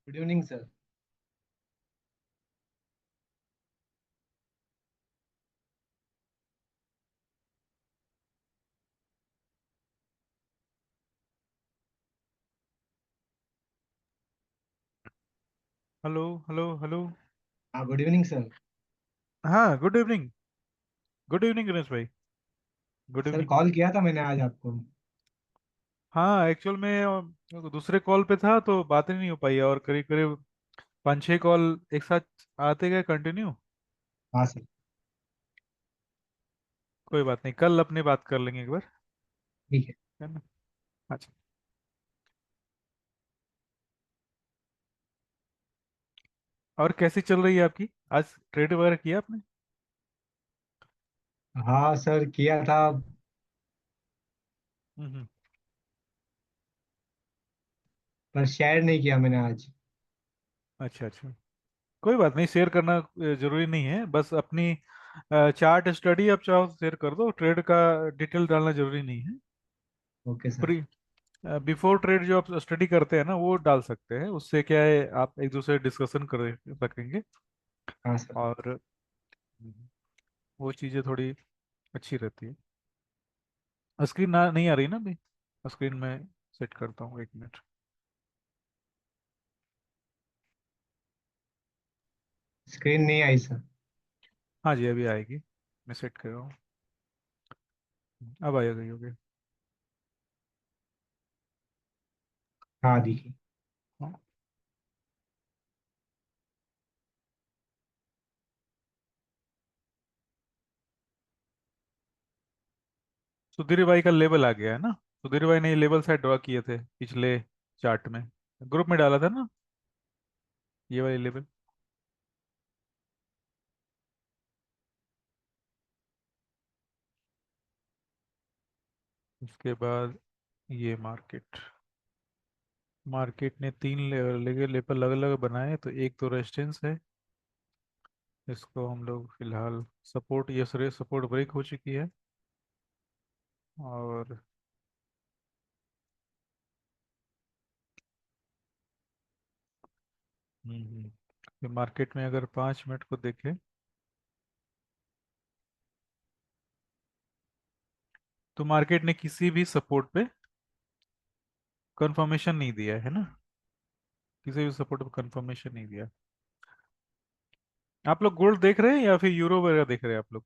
Good evening sir. Hello hello hello. हाँ, good evening sir. हाँ, good evening. Good evening Ganesh भाई। Good sir, evening. Call किया था मैंने आज आपको। हाँ, एक्चुअल में दूसरे कॉल पे था तो बात ही नहीं हो पाई, और करीब करीब 5-6 कॉल एक साथ आते गए कंटिन्यू। हाँ सर। कोई बात नहीं, कल अपने बात कर लेंगे एक बार। ठीक है। है ना। अच्छा। और कैसी चल रही है आपकी? आज ट्रेड वगैरह किया आपने? हाँ सर, किया था। हम्म। पर शेयर नहीं किया मैंने आज। अच्छा अच्छा। कोई बात नहीं, शेयर करना जरूरी नहीं है, बस अपनी चार्ट स्टडी आप चाहो शेयर कर दो, ट्रेड का डिटेल डालना जरूरी नहीं है। Okay sir. बिफोर ट्रेड जो आप स्टडी करते हैं ना, वो डाल सकते हैं, उससे क्या है आप एक दूसरे डिस्कशन कर सकेंगे। हाँ सर। और वो चीज़ें थोड़ी अच्छी रहती है। स्क्रीन ना नहीं आ रही ना अभी? स्क्रीन में सेट करता हूँ, 1 मिनट। स्क्रीन नहीं आई सर। हाँ जी, अभी आएगी। मैं सेट कर रहा हूँ। अब आ गई होगी। हाँ, देखिए। हाँ। सुधीर भाई का लेवल आ गया है ना? सुधीर भाई ने ये लेवल शायद ड्रॉ किए थे पिछले चार्ट में, ग्रुप में डाला था ना, ये वाले लेवल। उसके बाद ये मार्केट मार्केट ने 3 लेवल अलग अलग बनाए, तो एक तो रेजिस्टेंस है। इसको हम लोग फिलहाल सपोर्ट, ये सपोर्ट ब्रेक हो चुकी है। और मार्केट में अगर 5 मिनट को देखें, तो मार्केट ने किसी भी सपोर्ट पे कंफर्मेशन नहीं दिया है ना, किसी भी सपोर्ट पे कंफर्मेशन नहीं दिया। आप लोग गोल्ड देख रहे हैं या फिर यूरो वगैरह देख रहे हैं आप लोग?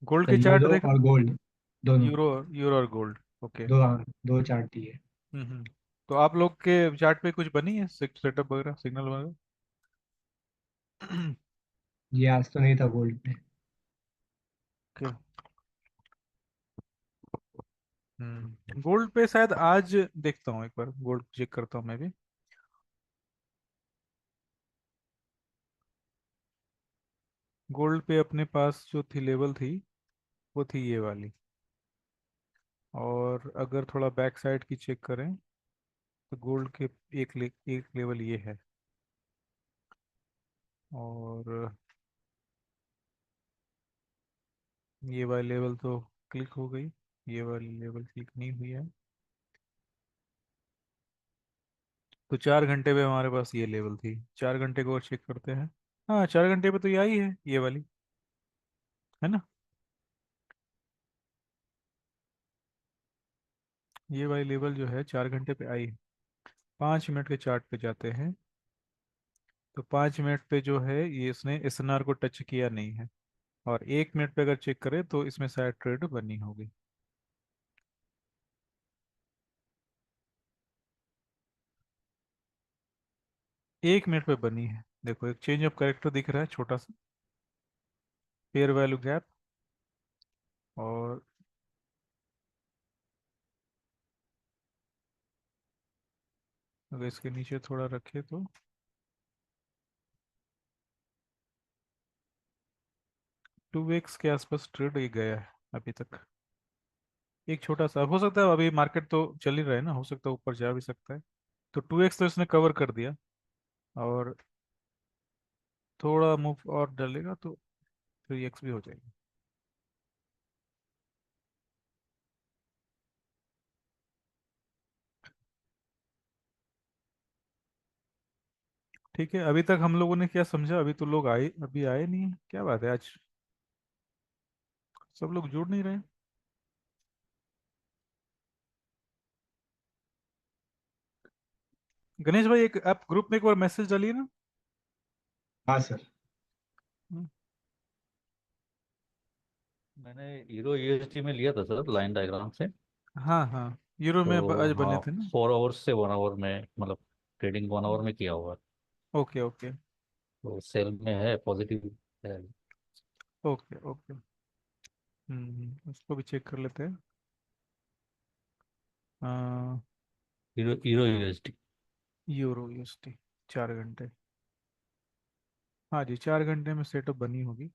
गोल्ड सर, के चार्ट यूरो देख रहे और गोल्ड हैं? दोनों। यूरो, यूरो और गोल्ड। ओके। दो, हाँ, दो चार्ट ही है। तो आप लोग के चार्ट पे कुछ बनी है सेटअप वगैरह, सिग्नल वगैरह? ये आज तो नहीं था गोल्ड पे। ओके। गोल्ड पे शायद आज देखता हूँ, एक बार गोल्ड चेक करता हूँ मैं भी। गोल्ड पे अपने पास जो थी लेवल थी, वो थी ये वाली। और अगर थोड़ा बैक साइड की चेक करें, तो गोल्ड के एक लेवल ये है। और ये वाली लेवल तो क्लिक हो गई, ये वाली लेवल क्लिक नहीं हुई है। तो 4 घंटे पे हमारे पास ये लेवल थी, 4 घंटे को और चेक करते हैं। हाँ, 4 घंटे पे तो ये आई है, ये वाली, है ना। ये वाली लेवल जो है 4 घंटे पे आई है। 5 मिनट के चार्ट पे जाते हैं, तो 5 मिनट पे जो है ये इसने एसएनआर को टच किया नहीं है। और 1 मिनट पे अगर चेक करें तो इसमें शायद ट्रेड बनी होगी। 1 मिनट पे बनी है, देखो एक चेंज ऑफ कैरेक्टर दिख रहा है छोटा सा, फेयर वैल्यू गैप। और अगर इसके नीचे थोड़ा रखे तो 2x के आसपास ट्रेड ये गया है अभी तक। एक छोटा सा हो सकता है, अभी मार्केट तो चल ही रहा है ना, हो सकता है ऊपर जा भी सकता है। तो 2x तो इसने कवर कर दिया। और थोड़ा मूव और डालेगा तो 3x भी हो जाएगा। ठीक है, अभी तक हम लोगों ने क्या समझा? अभी तो लोग आए, अभी आए नहीं है, क्या बात है आज सब लोग जुड़ नहीं रहे? गणेश भाई, एक आप ग्रुप में एक बार मैसेज डालिए ना। हाँ सर। हम्म, मैंने हीरो यूएसटी में लिया था सर, लाइन डायग्राम से। हाँ हाँ, यूरो में तो आज बने हाँ, थे ना। 4 आवर्स से 1 आवर में, मतलब ट्रेडिंग 1 आवर में किया हुआ है। Okay okay. तो सेल में है, पॉजिटिव है। Okay okay. उसको भी चेक कर लेते हैं। हाँ, hero hero USD. Euro USD 4 घंटे। हाँ जी, 4 घंटे में सेटअप बनी होगी।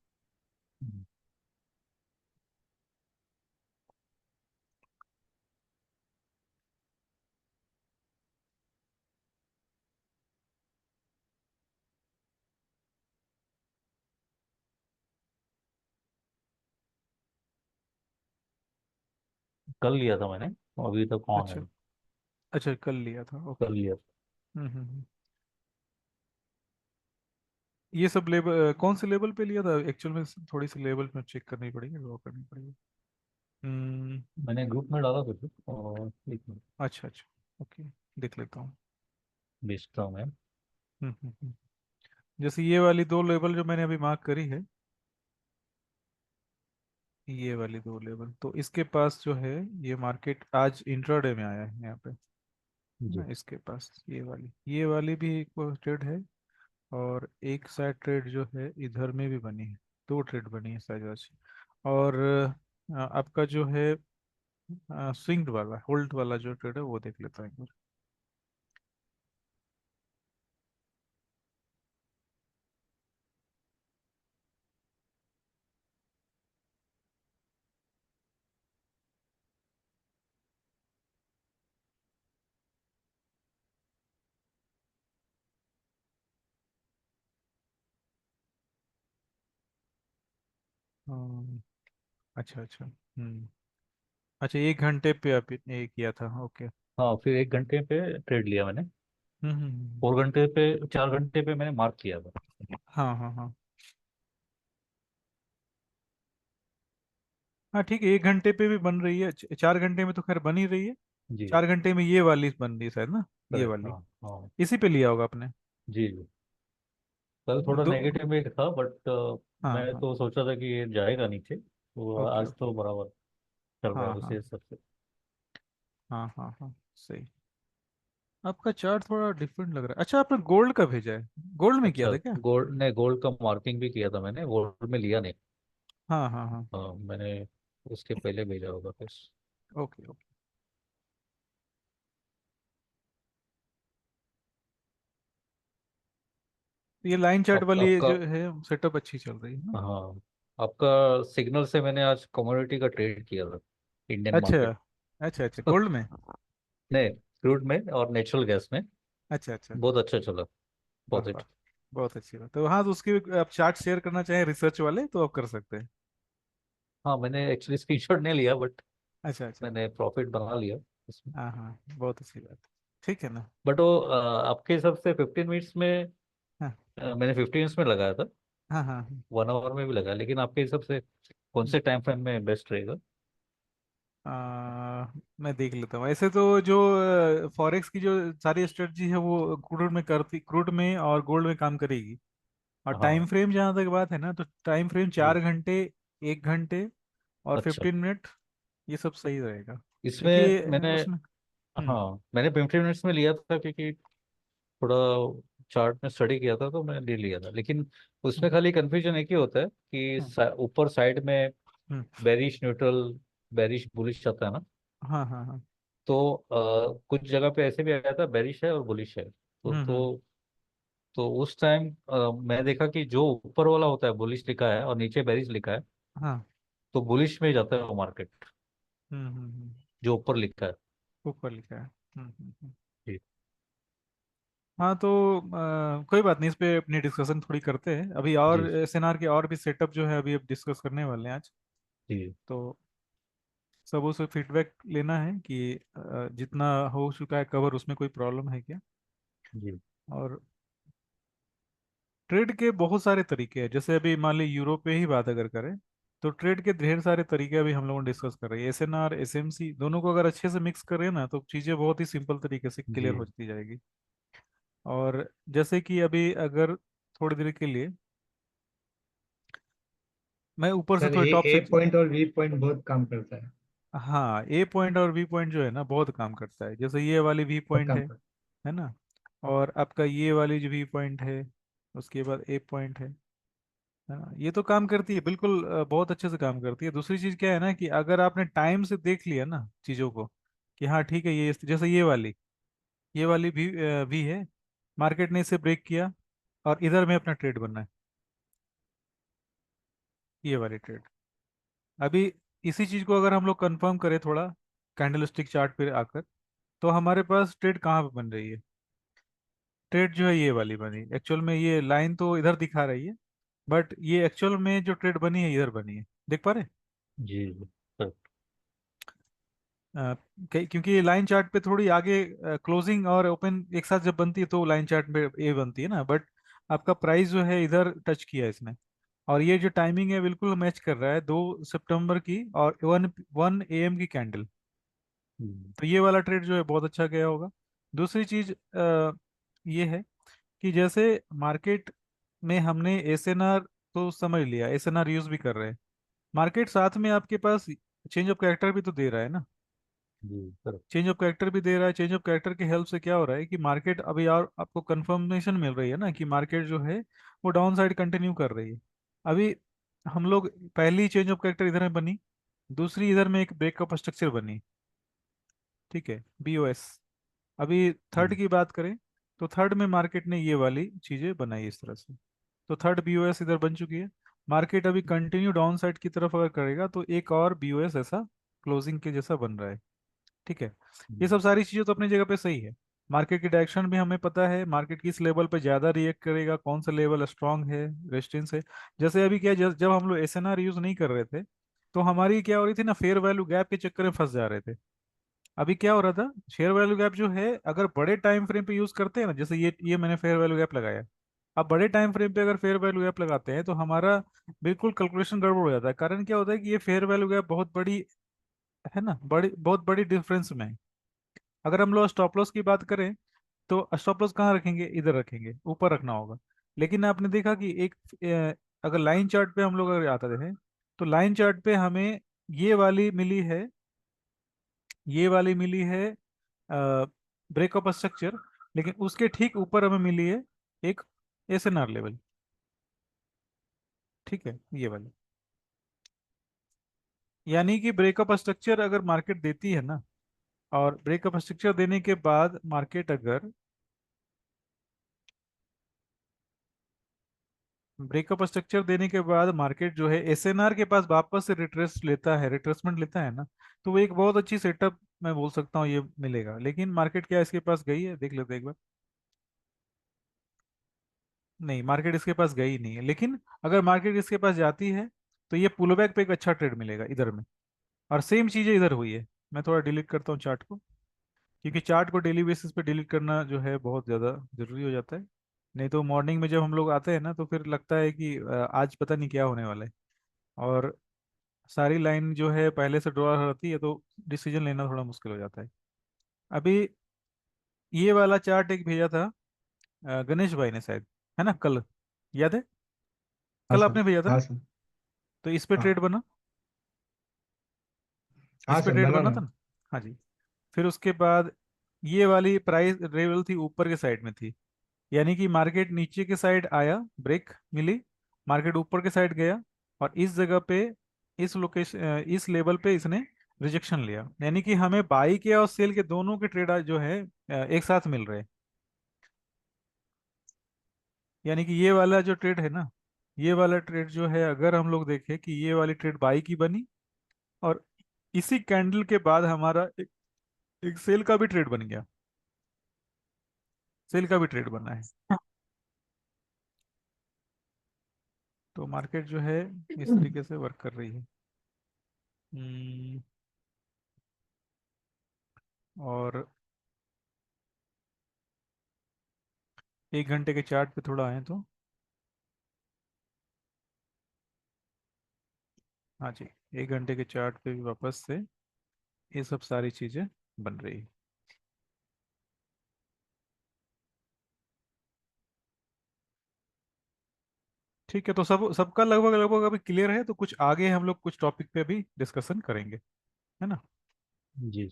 कल लिया था मैंने, अभी तक ऑन है। अच्छा अच्छा, कल लिया था, ओके। कल लिया था। हम्म। ये सब लेबल कौन से लेवल पे लिया था एक्चुअल में? थोड़ी सी लेवल में चेक करनी पड़ेगी, ड्रॉ करनी पड़ेगी। हम्म। मैंने ग्रुप में डाला कुछ, और एक मिनट अच्छा अच्छा, ओके, देख लेता हूँ। भेजता हूँ मैं। हम्म। जैसे ये वाली दो लेवल जो मैंने अभी मार्क करी है, ये वाली दो लेवल, तो इसके पास जो है, ये मार्केट आज इंट्राडे में आया है यहाँ पे, है ना? जी। इसके पास ये वाली भी एक ट्रेड है, और एक साइड ट्रेड जो है इधर में भी बनी है। दो ट्रेड बनी है शायद आज। और आपका जो है स्विंग वाला, होल्ड वाला जो ट्रेड है, वो देख लेता हूँ एक बार। हम्म, अच्छा अच्छा। अच्छा, 1 घंटे पे आप ये किया था, ओके। हाँ, फिर 1 घंटे पे ट्रेड लिया मैंने। हम्म। 4 घंटे पे, 4 घंटे पे मैंने मार्क किया था। हाँ हाँ हाँ हाँ, ठीक है, 1 घंटे पे भी बन रही है, 4 घंटे में तो खैर बन ही रही है। जी। 4 घंटे में ये वाली बन रही है शायद ना, ये करेक्ट, वाली। हाँ हाँ। इसी पे लिया होगा आपने? जी जी। कल थोड़ा दो। नेगेटिव में था, बट हाँ मैं हाँ, तो सोचा था कि ये जाएगा नीचे, तो ओके आज ओके। तो बराबर चल रहा हाँ है उसी हाँ हिसाब से। हाँ हाँ हाँ, सही। आपका चार्ट थोड़ा डिफरेंट लग रहा है। अच्छा, आपने गोल्ड का भेजा है? गोल्ड में किया अच्छा, था क्या? गोल्ड ने, गोल्ड का मार्किंग भी किया था मैंने, गोल्ड में लिया नहीं। हाँ हाँ हाँ, मैंने उसके पहले भेजा होगा फिर। Okay okay. ये लाइन चार्ट वाली आपका, जो है सेटअप अच्छी चल रही है ना? हाँ, आपका सिग्नल से मैंने आज कमोडिटी का ट्रेड किया था, इंडियन अच्छा मार्केट। अच्छा अच्छा, गोल्ड में? नहीं, क्रूड में और नेचुरल गैस में। अच्छा अच्छा, बहुत अच्छा चला, वाह वाह, पॉजिटिव। बहुत अच्छी बात। तो हाँ, तो उसकी आप चार्ट शेयर करना चाहें रिसर्च वाले तो आप कर सकते हैं। हाँ, मैंने एक्चुअली स्क्रीनशॉट नहीं लिया, बट अच्छा अच्छा, मैंने प्रॉफिट बना लिया इसमें। हाँ हाँ, बहुत अच्छी बात है। ठीक है ना? बट वो आपके हिसाब से 15 मिनट्स में, हाँ मैंने 15 मिनट्स में लगाया था। हाँ हाँ हाँ। 1 आवर में भी लगाया, लेकिन आपके हिसाब से कौन से टाइम फ्रेम में बेस्ट रहेगा? मैं देख लेता हूँ। ऐसे तो जो फॉरेक्स की जो सारी स्ट्रेटजी है वो क्रूड में और गोल्ड में काम करेगी। और टाइम हाँ फ्रेम जहाँ तक बात है ना, तो टाइम फ्रेम जी। 4 घंटे, 1 घंटे और अच्छा, 15 मिनट, ये सब सही रहेगा। क्योंकि इसमें मैंने, उसमें हाँ, मैंने 15 मिनट्स में लिया था, क्योंकि थोड़ा चार्ट में स्टडी किया था, तो मैंने ले लिया था। लेकिन उसमें हम्म खाली कंफ्यूजन एक ही होता है कि हम्म ऊपर साइड में हम्म, बेरिश, न्यूट्रल, बेरिश, बुलिश आता है ना। हाँ हाँ हाँ, तो कुछ जगह पे ऐसे भी आया था, बेरिश है और बुलिश है। तो हम्म। उस टाइम मैं देखा कि जो ऊपर वाला होता है बुलिश लिखा है और नीचे बेरिश लिखा है, हाँ। तो बुलिश में जाता है वो मार्केट, हम्म। जो ऊपर लिखा है। ऊपर लिखा है। हम्म। जी हाँ तो कोई बात नहीं, इस पे अपनी डिस्कशन थोड़ी करते हैं अभी, और जी एसएनआर के और भी सेटअप जो है अभी अब डिस्कस करने वाले हैं आज। जी तो सबों से फीडबैक लेना है कि जितना हो चुका है कवर उसमें कोई प्रॉब्लम है क्या। जी। और ट्रेड के बहुत सारे तरीके हैं। जैसे अभी मान ली यूरोप पे ही बात अगर करें, तो ट्रेड के ढेर सारे तरीके अभी हम लोग डिस्कस कर रहे हैं। एसएनआर एसएमसी दोनों को अगर अच्छे से मिक्स करें ना, तो चीज़ें बहुत ही सिंपल तरीके से क्लियर जी होती जाएगी। और जैसे कि अभी अगर थोड़ी देर के लिए मैं ऊपर से सर थोड़ी ये टॉप ए से, पॉइंट और वी पॉइंट बहुत काम करता है। हाँ ए पॉइंट और वी पॉइंट जो है ना बहुत काम करता है। जैसे ये वाली वी बहुत पॉइंट काम करता है ना, और आपका ये वाली जो वी पॉइंट है, उसके बाद ए पॉइंट है ना, ये तो काम करती है बिल्कुल, बहुत अच्छे से काम करती है। दूसरी चीज क्या है ना, कि अगर आपने टाइम से देख लिया ना चीजों को, कि हाँ ठीक है, ये जैसे ये वाली भी है, मार्केट ने इसे ब्रेक किया और इधर में अपना ट्रेड बनना है, ये वाली ट्रेड। अभी इसी चीज को अगर हम लोग कंफर्म करें थोड़ा कैंडलस्टिक चार्ट पे आकर, तो हमारे पास ट्रेड कहाँ पे बन रही है? ट्रेड जो है ये वाली बनी, एक्चुअल में ये लाइन तो इधर दिखा रही है, बट ये एक्चुअल में जो ट्रेड बनी है इधर बनी है, देख पा रहे हैं? जी जी, correct। क्योंकि ये लाइन चार्ट पे थोड़ी आगे क्लोजिंग और ओपन एक साथ जब बनती है तो लाइन चार्ट में ये बनती है ना, बट आपका प्राइस जो है इधर टच किया है इसने। और ये जो टाइमिंग है बिल्कुल मैच कर रहा है 2 सितंबर की और 1 1 AM की कैंडल। हम्म, तो ये वाला ट्रेड जो है बहुत अच्छा गया होगा। दूसरी चीज ये है कि जैसे मार्केट में हमने एसएनआर तो समझ लिया, एसएनआर यूज भी कर रहे हैं, मार्केट साथ में आपके पास चेंज ऑफ कैरेक्टर भी तो दे रहा है ना। जी correct। चेंज ऑफ कैरेक्टर भी दे रहा है। चेंज ऑफ कैरेक्टर की हेल्प से क्या हो रहा है कि मार्केट अभी और आपको कंफर्मेशन मिल रही है ना कि मार्केट जो है वो डाउन साइड कंटिन्यू कर रही है। अभी हम लोग पहली चेंज ऑफ कैरेक्टर इधर में बनी, दूसरी इधर में एक ब्रेकअप स्ट्रक्चर बनी, ठीक है, बीओएस। अभी थर्ड हम्म, की बात करें, तो थर्ड में मार्केट ने ये वाली चीजें बनाई इस तरह से। तो थर्ड बीओएस इधर बन चुकी है। मार्केट अभी कंटिन्यू डाउन साइड की तरफ अगर करेगा तो एक और बीओएस ऐसा क्लोजिंग के जैसा बन रहा है, ठीक है। ये सब हम्म, सारी चीजें तो अपनी जगह पे सही है। मार्केट की डायरेक्शन भी हमें पता है, मार्केट किस लेवल पे ज्यादा रिएक्ट करेगा, कौन सा लेवल स्ट्रांग है, रेजिस्टेंस है। जैसे अभी क्या, जब हम लोग एसएनआर यूज नहीं कर रहे थे, तो हमारी क्या हो रही थी ना, फेयर वैल्यू गैप के चक्कर में फंस जा रहे थे। अभी क्या हो रहा था, शेयर वैल्यू गैप जो है अगर बड़े टाइम फ्रेम पे यूज करते हैं ना, जैसे ये मैंने फेयर वैल्यू गैप लगाया, अब बड़े टाइम फ्रेम पे अगर फेयर वैल्यू गैप लगाते हैं तो हमारा बिल्कुल कैलकुलेशन गड़बड़ हो जाता है। कारण क्या होता है कि ये फेयर वैल्यू गैप बहुत बड़ी है ना, बड़ी बहुत बड़ी डिफरेंस में है। अगर हम लोग स्टॉप लॉस की बात करें, तो स्टॉप लॉस कहाँ रखेंगे, इधर रखेंगे, ऊपर रखना होगा। लेकिन आपने देखा कि एक अगर लाइन चार्ट पे हम लोग अगर आते हैं, तो लाइन चार्ट पे हमें ये वाली मिली है, ये वाली मिली है ब्रेकअप स्ट्रक्चर, लेकिन उसके ठीक ऊपर हमें मिली है एक एसएनआर लेवल, ठीक है, ये वाली। यानी कि ब्रेकअप स्ट्रक्चर अगर मार्केट देती है ना, और ब्रेकअप स्ट्रक्चर देने के बाद मार्केट अगर ब्रेकअप स्ट्रक्चर देने के बाद मार्केट जो है एसएनआर के पास वापस से रिट्रेसमेंट लेता है ना, तो वो एक बहुत अच्छी सेटअप मैं बोल सकता हूँ ये मिलेगा। लेकिन मार्केट क्या इसके पास गई है, देख लेते हैं एक बार। नहीं, मार्केट इसके पास गई नहीं है, लेकिन अगर मार्केट इसके पास जाती है तो ये पुल बैक पे एक अच्छा ट्रेड मिलेगा इधर में। और सेम चीजें इधर हुई है। मैं थोड़ा डिलीट करता हूँ चार्ट को, क्योंकि चार्ट को डेली बेसिस पे डिलीट करना जो है बहुत ज़्यादा जरूरी हो जाता है। नहीं तो मॉर्निंग में जब हम लोग आते हैं ना, तो फिर लगता है कि आज पता नहीं क्या होने वाला है। और सारी लाइन जो है पहले से ड्रॉ रहती है, तो डिसीजन लेना थोड़ा मुश्किल हो जाता है। अभी ये वाला चार्ट एक भेजा था गणेश भाई ने शायद, है ना, कल, याद है? हाँ कल सर। आपने भेजा था हाँ ना, सर। तो इस पे ट्रेड हाँ। बना, इस हाँ पे सर ट्रेड बना बना ना। था ना। हाँ जी। फिर उसके बाद ये वाली प्राइस लेवल थी ऊपर के साइड में थी, यानी कि मार्केट नीचे के साइड आया, ब्रेक मिली, मार्केट ऊपर के साइड गया, और इस जगह पे, इस लोकेशन, इस लेवल पे इसने रिजेक्शन लिया। यानी कि हमें बाई के और सेल के दोनों के ट्रेड जो है एक साथ मिल रहे हैं। यानी कि ये वाला जो ट्रेड है ना, ये वाला ट्रेड जो है अगर हम लोग देखें कि ये वाली ट्रेड बाई की बनी, और इसी कैंडल के बाद हमारा एक सेल का भी ट्रेड बन गया, सेल का भी ट्रेड बना है। तो मार्केट जो है इस तरीके से वर्क कर रही है। हम्म, और 1 घंटे के चार्ट पे थोड़ा आए तो हाँ जी, 1 घंटे के चार्ट पे भी वापस से ये सब सारी चीजें बन रही है। ठीक है, तो सबका लगभग लगभग अभी क्लियर है, तो कुछ आगे हम लोग कुछ टॉपिक पे भी डिस्कशन करेंगे, है ना। जी।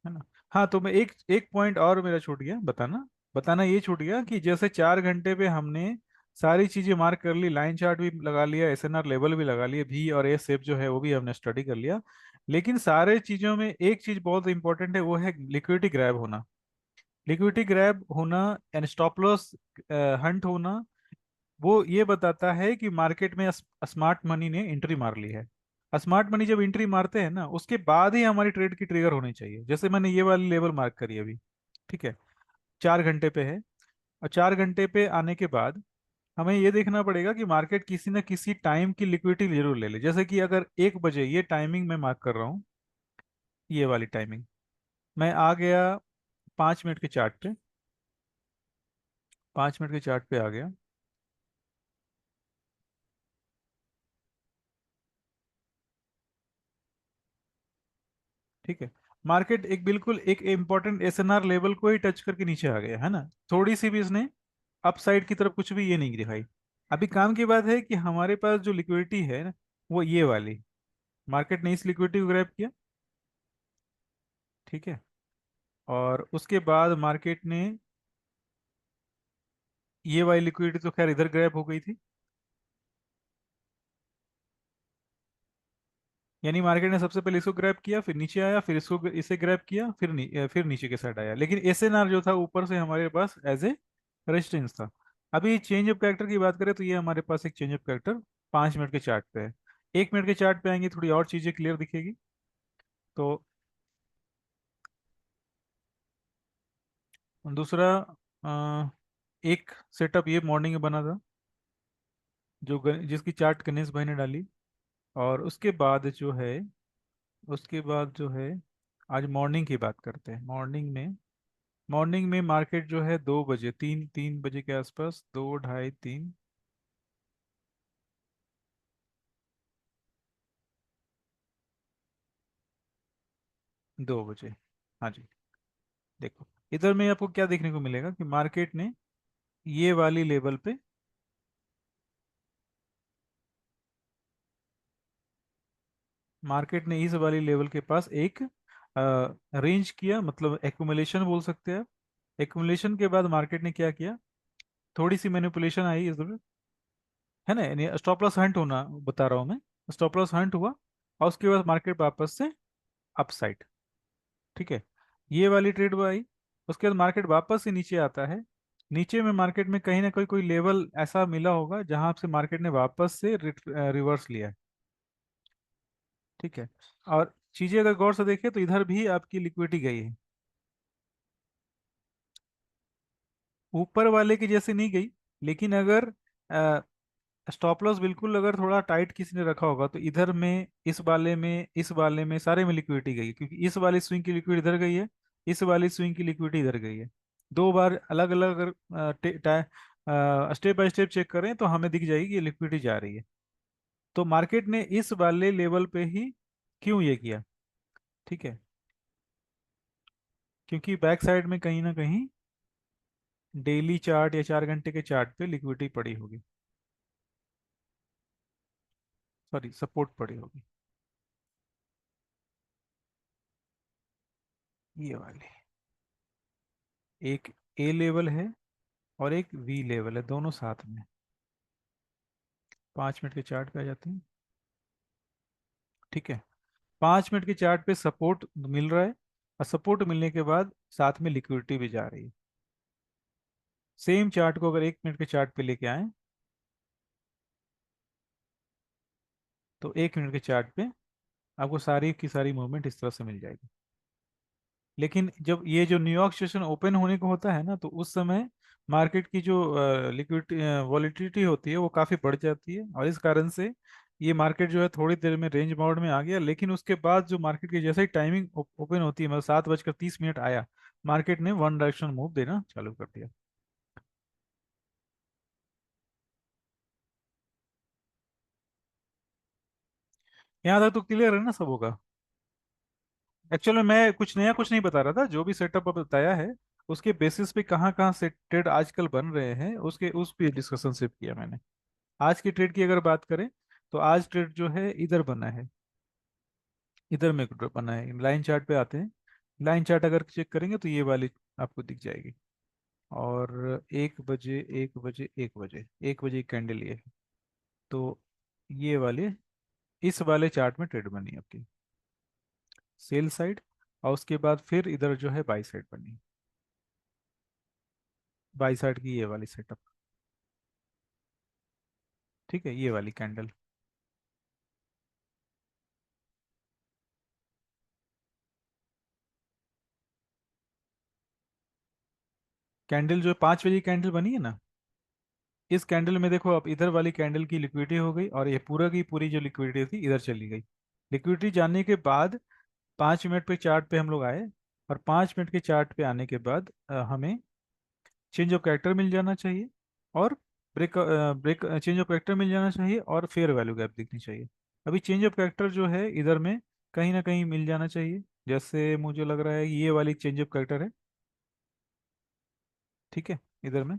है ना। हाँ, तो मैं एक एक पॉइंट और मेरा छूट गया बताना। बताना ये छूट गया कि जैसे 4 घंटे पे हमने सारी चीजें मार्क कर ली, लाइन चार्ट भी लगा लिया, एसएनआर लेवल भी लगा लिए, भी और ए शेप जो है वो भी हमने स्टडी कर लिया। लेकिन सारे चीजों में एक चीज बहुत इंपॉर्टेंट है, वो है लिक्विडिटी ग्रैब होना। लिक्विडिटी ग्रैब होना एंड स्टॉप लॉस हंट होना, वो ये बताता है कि मार्केट में स्मार्ट मनी ने एंट्री मार ली है। स्मार्ट मनी जब एंट्री मारते हैं ना, उसके बाद ही हमारी ट्रेड की ट्रिगर होनी चाहिए। जैसे मैंने ये वाली लेवल मार्क करी अभी, ठीक है, 4 घंटे पे है। और 4 घंटे पे आने के बाद हमें ये देखना पड़ेगा कि मार्केट किसी न किसी टाइम की लिक्विडिटी जरूर ले ले। जैसे कि अगर 1 बजे, ये टाइमिंग मैं मार्क कर रहा हूँ, ये वाली टाइमिंग, मैं आ गया 5 मिनट के चार्ट पे, 5 मिनट के चार्ट पे आ गया। ठीक है, मार्केट एक बिल्कुल एक इम्पोर्टेंट एसएनआर लेवल को ही टच करके नीचे आ गया है ना, थोड़ी सी भी इसने अपसाइड की तरफ कुछ भी ये नहीं दिखाई। अभी काम की बात है कि हमारे पास जो लिक्विडिटी है ना, वो ये वाली, मार्केट ने इस लिक्विडिटी को ग्रैब किया। ठीक है, और उसके बाद मार्केट ने ये वाली लिक्विडिटी तो खैर इधर ग्रैब हो गई थी। यानी मार्केट ने सबसे पहले इसको ग्रैब किया, फिर नीचे आया, फिर इसको इसे ग्रैब किया, फिर नीचे के साइड आया। लेकिन एसएनआर जो था ऊपर से हमारे पास एज ए रेजिस्टेंस था। अभी चेंज ऑफ कैरेक्टर की बात करें तो ये हमारे पास एक चेंज ऑफ कैरेक्टर 5 मिनट के चार्ट पे है। 1 मिनट के चार्ट पे आएंगे थोड़ी और चीजें क्लियर दिखेगी। तो दूसरा अ, एक सेटअप ये मॉर्निंग में बना था, जिसकी चार्ट गणेश भाई ने डाली। और उसके बाद जो है आज मॉर्निंग की बात करते हैं। मॉर्निंग में मार्केट जो है 2 बजे, 3 बजे के आसपास, 2, ढाई, 3, 2 बजे, हाँ जी। देखो, इधर में आपको क्या देखने को मिलेगा कि मार्केट ने ये वाली लेवल पे, मार्केट ने इस वाली लेवल के पास एक रेंज किया, मतलब एक्यूमुलेशन बोल सकते हैं आप। एक्यूमुलेशन के बाद मार्केट ने क्या किया, थोड़ी सी मैनिपुलेशन आई इधर, है ना, यानी स्टॉप लॉस हंट होना बता रहा हूँ मैं। स्टॉप लॉस हंट हुआ और उसके बाद मार्केट वापस से अपसाइड। ठीक है, ये वाली ट्रेड वो आई। उसके बाद मार्केट वापस से नीचे आता है। नीचे में मार्केट में कहीं ना कहीं कोई लेवल ऐसा मिला होगा जहां से मार्केट ने वापस से रिवर्स लिया है। ठीक है, और चीजें अगर गौर से देखें तो इधर भी आपकी लिक्विडिटी गई है, ऊपर वाले की जैसे नहीं गई। लेकिन अगर स्टॉप लॉस बिल्कुल अगर थोड़ा टाइट किसी ने रखा होगा तो इधर में, इस वाले में सारे में लिक्विडिटी गई है, क्योंकि इस वाली स्विंग की लिक्विडिटी इधर गई है, इस वाली स्विंग की लिक्विडिटी इधर गई है। दो बार अलग अलग अगर स्टेप बाय स्टेप चेक करें तो हमें दिख जाएगी कि लिक्विडिटी जा रही है। तो मार्केट ने इस वाले लेवल पे ही क्यों ये किया, ठीक है, क्योंकि बैक साइड में कहीं ना कहीं डेली चार्ट या 4 घंटे के चार्ट पे लिक्विडिटी पड़ी होगी, सॉरी सपोर्ट पड़ी होगी, ये वाली। एक ए लेवल है और एक वी लेवल है, दोनों साथ में। 5 मिनट के चार्ट पे आ जाते हैं। ठीक है, 5 मिनट के चार्ट पे सपोर्ट मिल रहा है, और सपोर्ट मिलने के बाद साथ में लिक्विडिटी भी जा रही है। सेम चार्ट को अगर 1 मिनट के चार्ट पे लेके आए तो 1 मिनट के चार्ट पे आपको सारी की सारी मूवमेंट इस तरह से मिल जाएगी। लेकिन जब ये जो न्यूयॉर्क सेशन ओपन होने को होता है ना, तो उस समय मार्केट की जो लिक्विडिटी वॉलेटिलिटी होती है वो काफ़ी बढ़ जाती है, और इस कारण से ये मार्केट जो है थोड़ी देर में रेंज बाउंड में आ गया। लेकिन उसके बाद जो मार्केट की जैसे ही टाइमिंग ओपन होती है, मतलब 7:30 आया, मार्केट ने वन डायरेक्शन मूव देना चालू कर दिया। यहाँ तक तो क्लियर है ना सब होगा। एक्चुअली मैं कुछ नहीं बता रहा था, जो भी सेटअप अब बताया है उसके बेसिस पे कहाँ कहाँ से ट्रेड आजकल बन रहे हैं उसके उस पे डिस्कशन सिर्फ किया मैंने। आज की ट्रेड की अगर बात करें तो आज ट्रेड जो है इधर बना है, इधर में बना है। लाइन चार्ट पे आते हैं, लाइन चार्ट अगर चेक करेंगे तो ये वाली आपको दिख जाएगी। और 1 बजे 1 बजे 1 बजे 1 बजे कैंडल ये है। तो ये वाले इस वाले चार्ट में ट्रेड बनी है आपकी सेल साइड, और उसके बाद फिर इधर जो है बाई साइड बनी, बाई साइड की ये वाली सेटअप। ठीक है, ये वाली कैंडल, कैंडल जो 5 बजे की कैंडल बनी है ना, इस कैंडल में देखो आप इधर वाली कैंडल की लिक्विडिटी हो गई, और ये पूरा की पूरी जो लिक्विडिटी थी इधर चली गई। लिक्विडिटी जानने के बाद 5 मिनट पे चार्ट पे हम लोग आए, और 5 मिनट के चार्ट पे आने के बाद हमें चेंज ऑफ कैरेक्टर मिल जाना चाहिए, और break break change of character मिल जाना चाहिए, और फेयर वैल्यू गैप दिखनी चाहिए। अभी चेंज ऑफ कैरेक्टर जो है इधर में कहीं ना कहीं मिल जाना चाहिए, जैसे मुझे लग रहा है कि ये वाली चेंज ऑफ कैरेक्टर है। ठीक है, इधर में।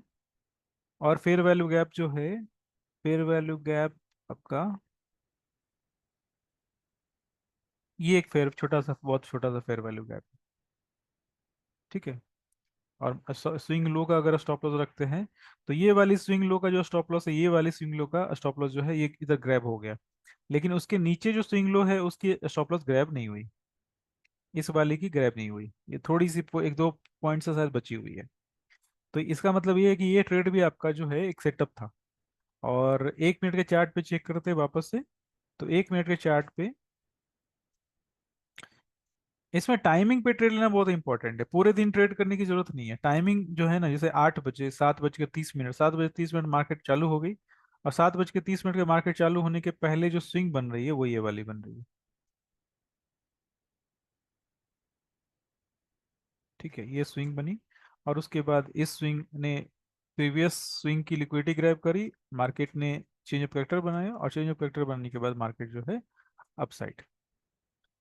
और फेयर वैल्यू गैप जो है, फेयर वैल्यू गैप आपका ये एक फेयर छोटा सा, बहुत छोटा सा फेयर वैल्यू गैप। ठीक है। और स्विंग लो का अगर स्टॉप लॉस रखते हैं तो ये वाली स्विंग लो का जो स्टॉप लॉस है, ये वाली स्विंग लो का स्टॉप लॉस जो है ये इधर ग्रैब हो गया, लेकिन उसके नीचे जो स्विंग लो है उसकी स्टॉप लॉस ग्रैब नहीं हुई, इस वाले की ग्रैब नहीं हुई, ये थोड़ी सी एक दो पॉइंट से शायद बची हुई है। तो इसका मतलब ये है कि ये ट्रेड भी आपका जो है एक सेटअप था। और 1 मिनट के चार्ट पे चेक करते हैं वापस से, तो 1 मिनट के चार्ट पे इसमें टाइमिंग पे ट्रेड लेना बहुत इंपॉर्टेंट है। पूरे दिन ट्रेड करने की जरूरत नहीं है, टाइमिंग जो है ना, जैसे 8 बजे 7 बज के 30 मिनट, 7 बजे 30 मिनट मार्केट चालू हो गई, और 7 बज के 30 मिनट के मार्केट चालू होने के पहले जो स्विंग बन रही है वो ये वाली बन रही है। ठीक है, ये स्विंग बनी, और उसके बाद इस स्विंग ने प्रीवियस स्विंग की लिक्विडिटी ग्रैब करी, मार्केट ने चेंज ऑफ कैरेक्टर बनाया, और चेंज ऑफ कैरेक्टर बनने के बाद मार्केट जो है अपसाइड।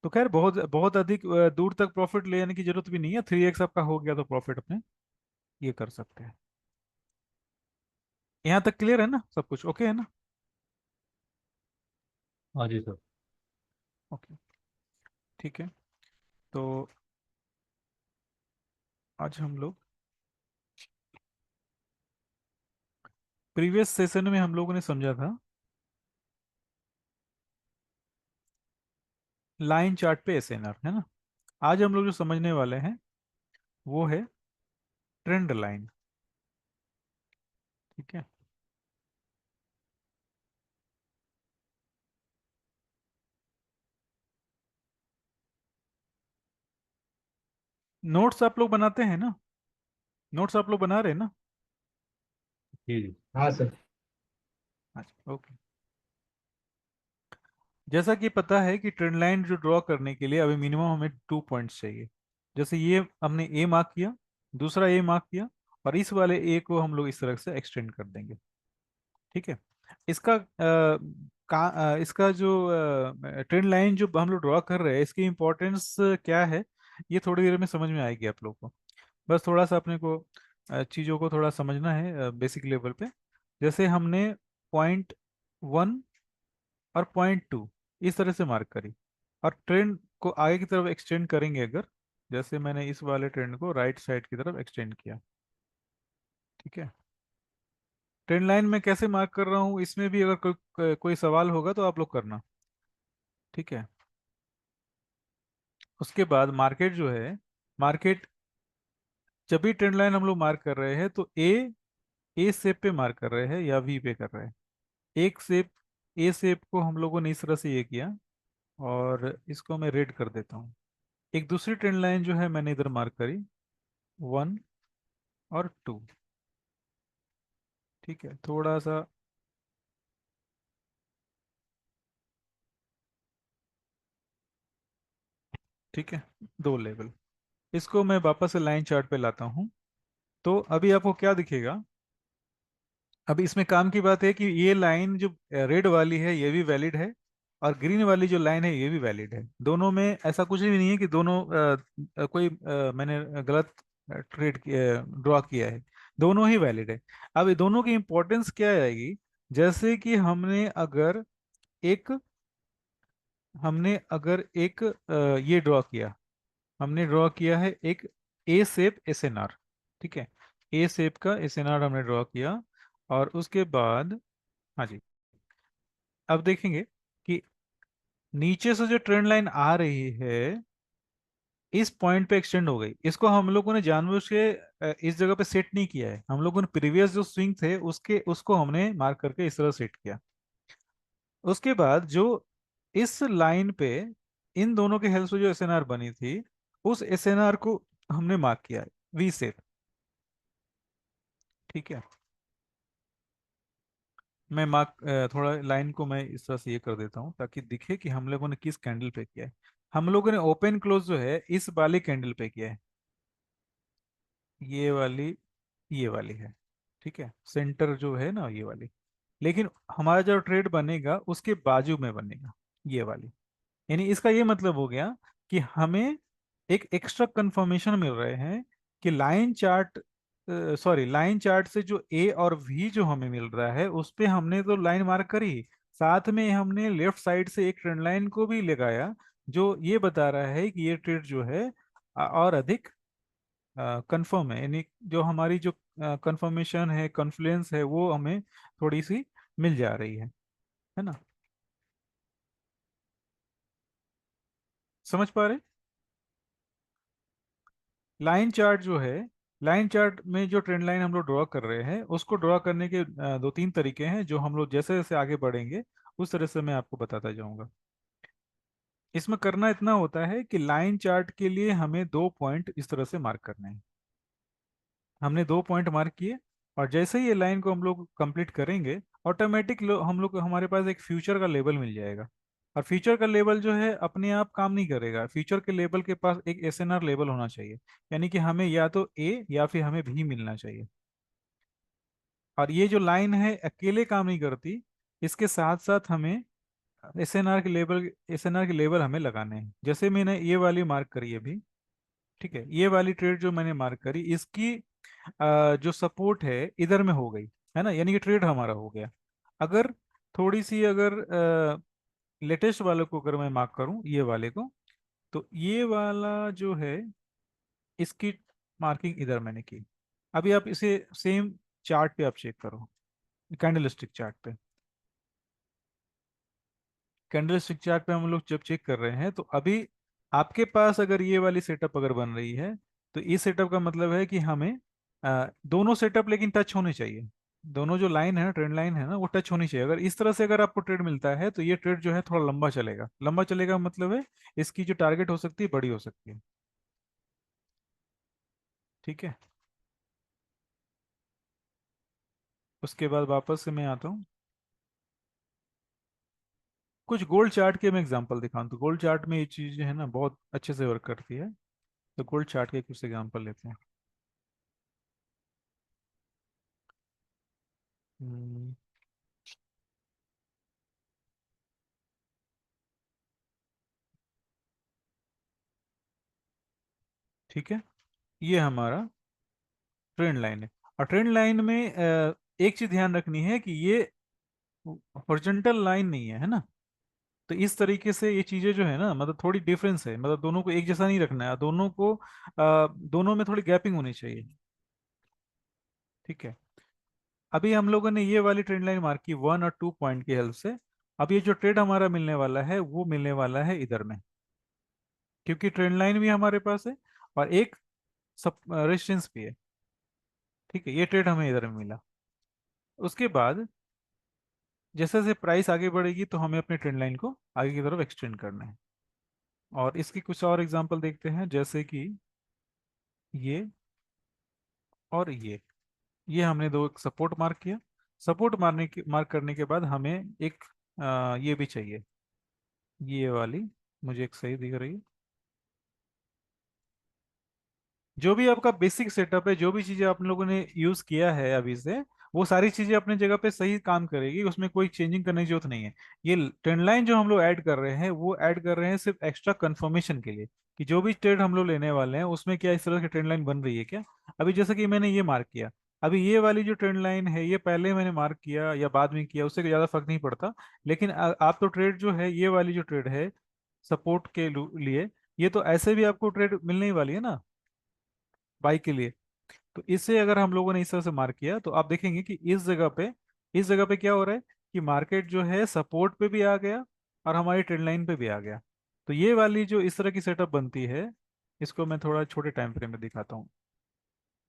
तो खैर बहुत बहुत अधिक दूर तक प्रॉफिट ले जाने की जरूरत भी नहीं है, 3x आपका हो गया तो प्रॉफिट अपने ये कर सकते हैं। यहाँ तक क्लियर है ना, सब कुछ ओके है ना? हाँ जी सर। ओके, ठीक है। तो आज हम लोग प्रीवियस सेशन में हम लोगों ने समझा था लाइन चार्ट पे एसएनआर, है ना? आज हम लोग जो समझने वाले हैं वो है ट्रेंड लाइन। ठीक है। नोट्स आप लोग बनाते हैं ना? नोट्स आप लोग बना रहे हैं ना? जी जी। हाँ सर। अच्छा, ओके। जैसा कि पता है कि ट्रेंड लाइन जो ड्रॉ करने के लिए अभी मिनिमम हमें 2 पॉइंट्स चाहिए। जैसे ये हमने ए मार्क किया, दूसरा ए मार्क किया, और इस वाले ए को हम लोग इस तरह से एक्सटेंड कर देंगे। ठीक है। इसका इसका जो ट्रेंड लाइन जो हम लोग ड्रॉ कर रहे हैं इसकी इम्पोर्टेंस क्या है, ये थोड़ी देर में समझ में आएगी आप लोग को। बस थोड़ा सा अपने को चीज़ों को थोड़ा समझना है बेसिक लेवल पे। जैसे हमने पॉइंट 1 और पॉइंट 2 इस तरह से मार्क करी, और ट्रेंड को आगे की तरफ एक्सटेंड करेंगे अगर, जैसे मैंने इस वाले ट्रेंड को राइट साइड की तरफ एक्सटेंड किया। ठीक है। ट्रेंड लाइन में कैसे मार्क कर रहा हूँ, इसमें भी अगर कोई सवाल होगा तो आप लोग करना। ठीक है। उसके बाद मार्केट जो है, मार्केट जब भी ट्रेंड लाइन हम लोग मार्क कर रहे हैं तो ए शेप पे मार्क कर रहे हैं या वी पे कर रहे हैं। एक शेप, ए शेप को हम लोगों ने इस तरह से ये किया, और इसको मैं रेड कर देता हूँ। एक दूसरी ट्रेंड लाइन जो है मैंने इधर मार्क करी, 1 और 2। ठीक है, थोड़ा सा। ठीक है, 2 लेवल। इसको मैं वापस से लाइन चार्ट पे लाता हूँ। तो अभी आपको क्या दिखेगा, अभी इसमें काम की बात है कि ये लाइन जो रेड वाली है ये भी वैलिड है, और ग्रीन वाली जो लाइन है ये भी वैलिड है। दोनों में ऐसा कुछ भी नहीं है कि दोनों कोई मैंने गलत ट्रेड ड्रॉ किया है, दोनों ही वैलिड है। अब ये दोनों की इंपॉर्टेंस क्या आएगी, जैसे कि एक हमने अगर एक ये ड्रॉ किया, हमने ड्रॉ किया है एक ए शेप एसएनआर, ठीक है, ए शेप का एसएनआर हमने ड्रॉ किया। और उसके बाद, हाँ जी, अब देखेंगे कि नीचे से जो ट्रेंड लाइन आ रही है इस पॉइंट पे एक्सटेंड हो गई। इसको हम लोगों ने जानबूझ के इस जगह पे सेट नहीं किया है, हम लोगों ने प्रीवियस जो स्विंग थे उसको हमने मार्क करके इस तरह सेट किया। उसके बाद जो इस लाइन पे इन दोनों के हेल्प से जो एसएनआर बनी थी, उस एसएनआर को हमने मार्क किया है वी सेप, ठीक है। मैं थोड़ा लाइन को मैं इस तरह से ये कर देता हूँ ताकि दिखे कि हम लोगों ने किस कैंडल पे किया है। हम लोगों ने ओपन क्लोज जो है इस वाली कैंडल पे किया है, ये वाली, ये वाली है, ठीक है, सेंटर जो है ना ये वाली। लेकिन हमारा जो ट्रेड बनेगा उसके बाजू में बनेगा, ये वाली। यानी इसका ये मतलब हो गया कि हमें एक एक्स्ट्रा कंफर्मेशन मिल रहे हैं कि लाइन चार्ट से जो ए और वी जो हमें मिल रहा है उस पे हमने तो लाइन मार्क करी, साथ में हमने लेफ्ट साइड से एक ट्रेंड लाइन को भी लगाया जो ये बता रहा है कि ये ट्रेड जो है और अधिक कंफर्म है। यानी जो हमारी जो कंफर्मेशन है, कॉन्फ्लुएंस है, वो हमें थोड़ी सी मिल जा रही है ना। समझ पा रहे? लाइन चार्ट जो है, लाइन चार्ट में जो ट्रेंड लाइन हम लोग ड्रॉ कर रहे हैं उसको ड्रॉ करने के दो तीन तरीके हैं जो हम लोग जैसे जैसे आगे बढ़ेंगे उस तरह से मैं आपको बताता जाऊंगा। इसमें करना इतना होता है कि लाइन चार्ट के लिए हमें 2 पॉइंट इस तरह से मार्क करने हैं। हमने 2 पॉइंट मार्क किए और जैसे ही ये लाइन को हम लोग कंप्लीट करेंगे ऑटोमेटिक हम लोग हमारे पास एक फ्यूचर का लेवल मिल जाएगा। और फ्यूचर का लेवल जो है अपने आप काम नहीं करेगा, फ्यूचर के लेवल के पास एक एसएनआर लेवल होना चाहिए। यानी कि हमें या तो ए या फिर हमें भी मिलना चाहिए। और ये जो लाइन है अकेले काम नहीं करती, इसके साथ साथ हमें एसएनआर के लेवल हमें लगाने हैं। जैसे मैंने ये वाली मार्क करी है अभी, ठीक है, ये वाली ट्रेड जो मैंने मार्क करी इसकी जो सपोर्ट है इधर में हो गई, है ना, यानी कि ट्रेड हमारा हो गया। अगर थोड़ी सी अगर लेटेस्ट वाले को अगर मैं मार्क करूं ये वाले को, तो ये वाला जो है इसकी मार्किंग इधर मैंने की। अभी आप इसे सेम चार्ट पे आप चेक करो, कैंडलस्टिक चार्ट पे। कैंडलस्टिक चार्ट पे हम लोग जब चेक कर रहे हैं तो अभी आपके पास अगर ये वाली सेटअप अगर बन रही है तो इस सेटअप का मतलब है कि हमें दोनों सेटअप लेकिन टच होने चाहिए। दोनों जो लाइन है ना, ट्रेंड लाइन है ना, वो टच होनी चाहिए। अगर इस तरह से अगर आपको ट्रेड मिलता है तो ये ट्रेड जो है थोड़ा लंबा चलेगा। लंबा चलेगा मतलब है इसकी जो टारगेट हो सकती है बड़ी हो सकती है, ठीक है। उसके बाद वापस से मैं आता हूँ, कुछ गोल्ड चार्ट के मैं एग्जांपल दिखाऊं तो गोल्ड चार्ट में ये चीज़ जो है ना बहुत अच्छे से वर्क करती है। तो गोल्ड चार्ट के कुछ एग्जांपल लेते हैं। हम्म, ठीक है, ये हमारा ट्रेंड लाइन है। और ट्रेंड लाइन में एक चीज ध्यान रखनी है कि ये हॉरिजॉन्टल लाइन नहीं है, है ना। तो इस तरीके से ये चीजें जो है ना, मतलब थोड़ी डिफरेंस है, मतलब दोनों को एक जैसा नहीं रखना है, दोनों में थोड़ी गैपिंग होनी चाहिए, ठीक है। अभी हम लोगों ने ये वाली ट्रेंड लाइन मार्क की 1 और 2 पॉइंट की हेल्प से। अब ये जो ट्रेड हमारा मिलने वाला है वो मिलने वाला है इधर में, क्योंकि ट्रेंड लाइन भी हमारे पास है और एक सब रेजिस्टेंस भी है, ठीक है। ये ट्रेड हमें इधर में मिला। उसके बाद जैसे जैसे प्राइस आगे बढ़ेगी तो हमें अपने ट्रेंड लाइन को आगे की तरफ एक्सटेंड करना है। और इसकी कुछ और एग्जांपल देखते हैं, जैसे कि ये और ये हमने दो सपोर्ट मार्क किया। सपोर्ट मार्क करने के बाद हमें एक ये भी चाहिए, ये वाली मुझे एक सही दिख रही है। जो भी आपका बेसिक सेटअप है, जो भी चीजें आप लोगों ने यूज किया है अभी से, वो सारी चीजें अपने जगह पे सही काम करेगी, उसमें कोई चेंजिंग करने की जरूरत नहीं है। ये ट्रेंड लाइन जो हम लोग ऐड कर रहे हैं वो ऐड कर रहे हैं सिर्फ एक्स्ट्रा कंफर्मेशन के लिए, कि जो भी ट्रेड हम लोग लेने वाले हैं उसमें क्या इस तरह की ट्रेंड लाइन बन रही है क्या। अभी जैसे कि मैंने ये मार्क किया, अभी ये वाली जो ट्रेंड लाइन है ये पहले मैंने मार्क किया या बाद में किया उससे ज्यादा फर्क नहीं पड़ता। लेकिन आप तो ट्रेड जो है, ये वाली जो ट्रेड है सपोर्ट के लिए, ये तो ऐसे भी आपको ट्रेड मिलने ही वाली है ना बाई के लिए। तो इसे अगर हम लोगों ने इस तरह से मार्क किया तो आप देखेंगे कि इस जगह पे क्या हो रहा है कि मार्केट जो है सपोर्ट पे भी आ गया और हमारी ट्रेंड लाइन पे भी आ गया। तो ये वाली जो इस तरह की सेटअप बनती है, इसको मैं थोड़ा छोटे टाइम फ्रेम में दिखाता हूँ,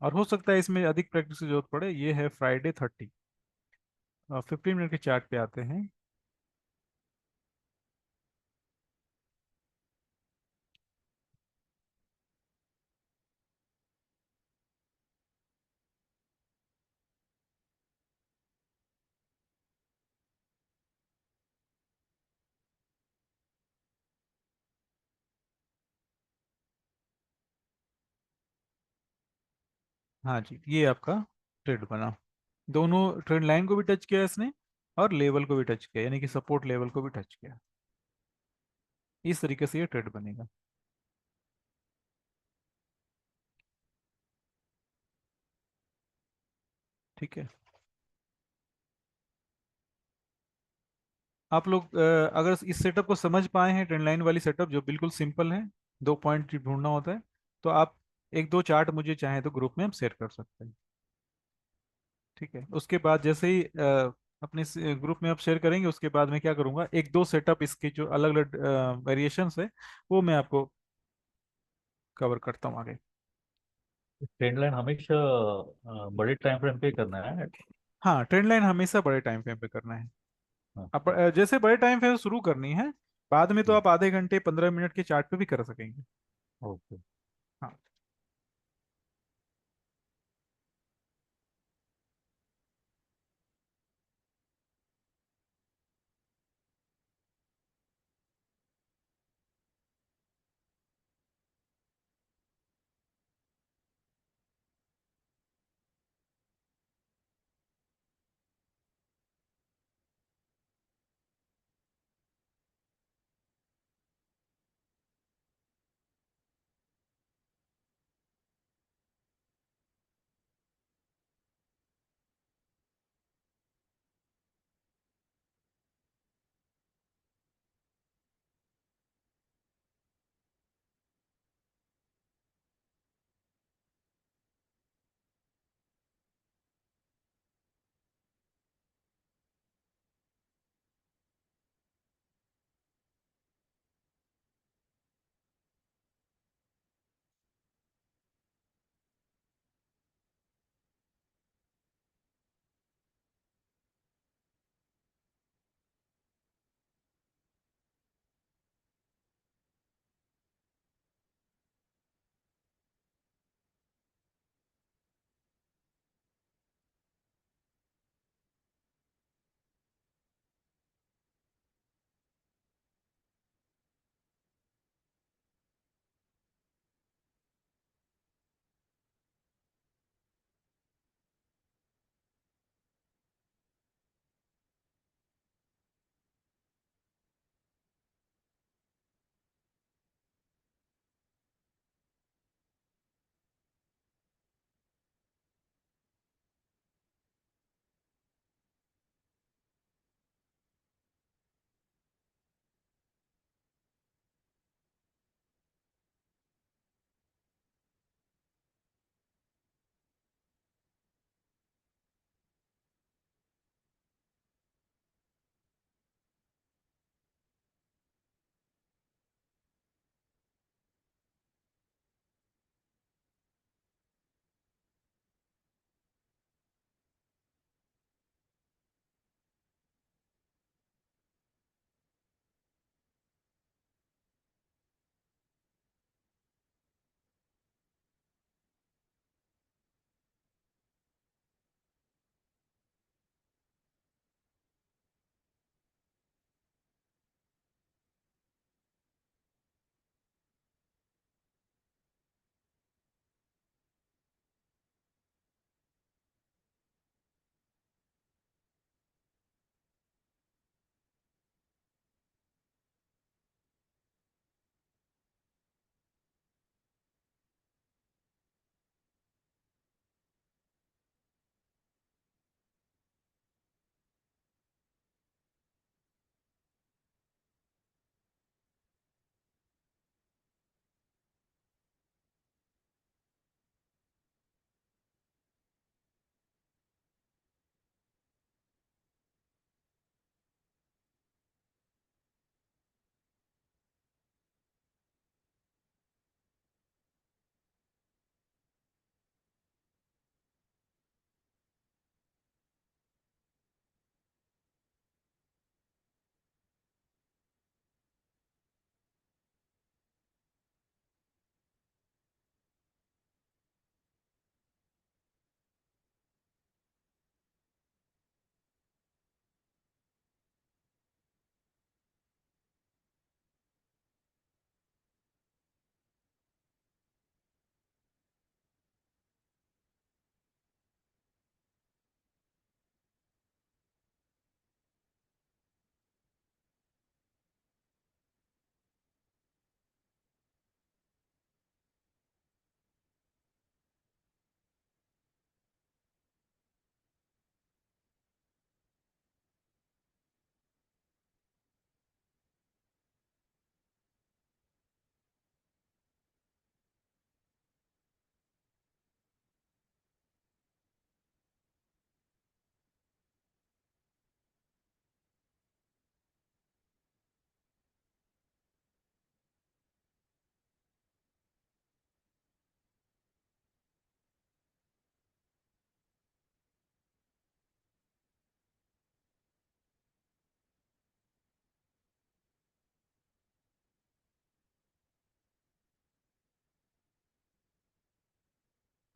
और हो सकता है इसमें अधिक प्रैक्टिस की जरूरत पड़े। ये है Friday 30, 15 मिनट के चार्ट पे आते हैं। हाँ जी, ये आपका ट्रेड बना। दोनों ट्रेंड लाइन को भी टच किया इसने और लेवल को भी टच किया, यानी कि सपोर्ट लेवल को भी टच किया। इस तरीके से ये ट्रेड बनेगा। ठीक है। आप लोग अगर इस सेटअप को समझ पाए हैं, ट्रेंड लाइन वाली सेटअप जो बिल्कुल सिंपल है, 2 पॉइंट ढूंढना होता है, तो आप एक दो चार्ट मुझे चाहें तो ग्रुप में हम शेयर कर सकते हैं। ठीक है, उसके बाद जैसे ही अपने ग्रुप में आप शेयर करेंगे उसके बाद मैं क्या करूंगा, एक दो सेटअप इसके जो अलग अलग वेरिएशंस है वो मैं आपको कवर करता हूँ आगे। ट्रेंड लाइन हमेशा बड़े टाइम फ्रेम पे करना है। हाँ, ट्रेंड लाइन हमेशा बड़े टाइम फ्रेम पे करना है। हाँ, आप जैसे बड़े टाइम फ्रेम शुरू करनी है, बाद में तो ठीक। आप आधे घंटे 15 मिनट के चार्ट पे भी कर सकेंगे। ओके। हाँ।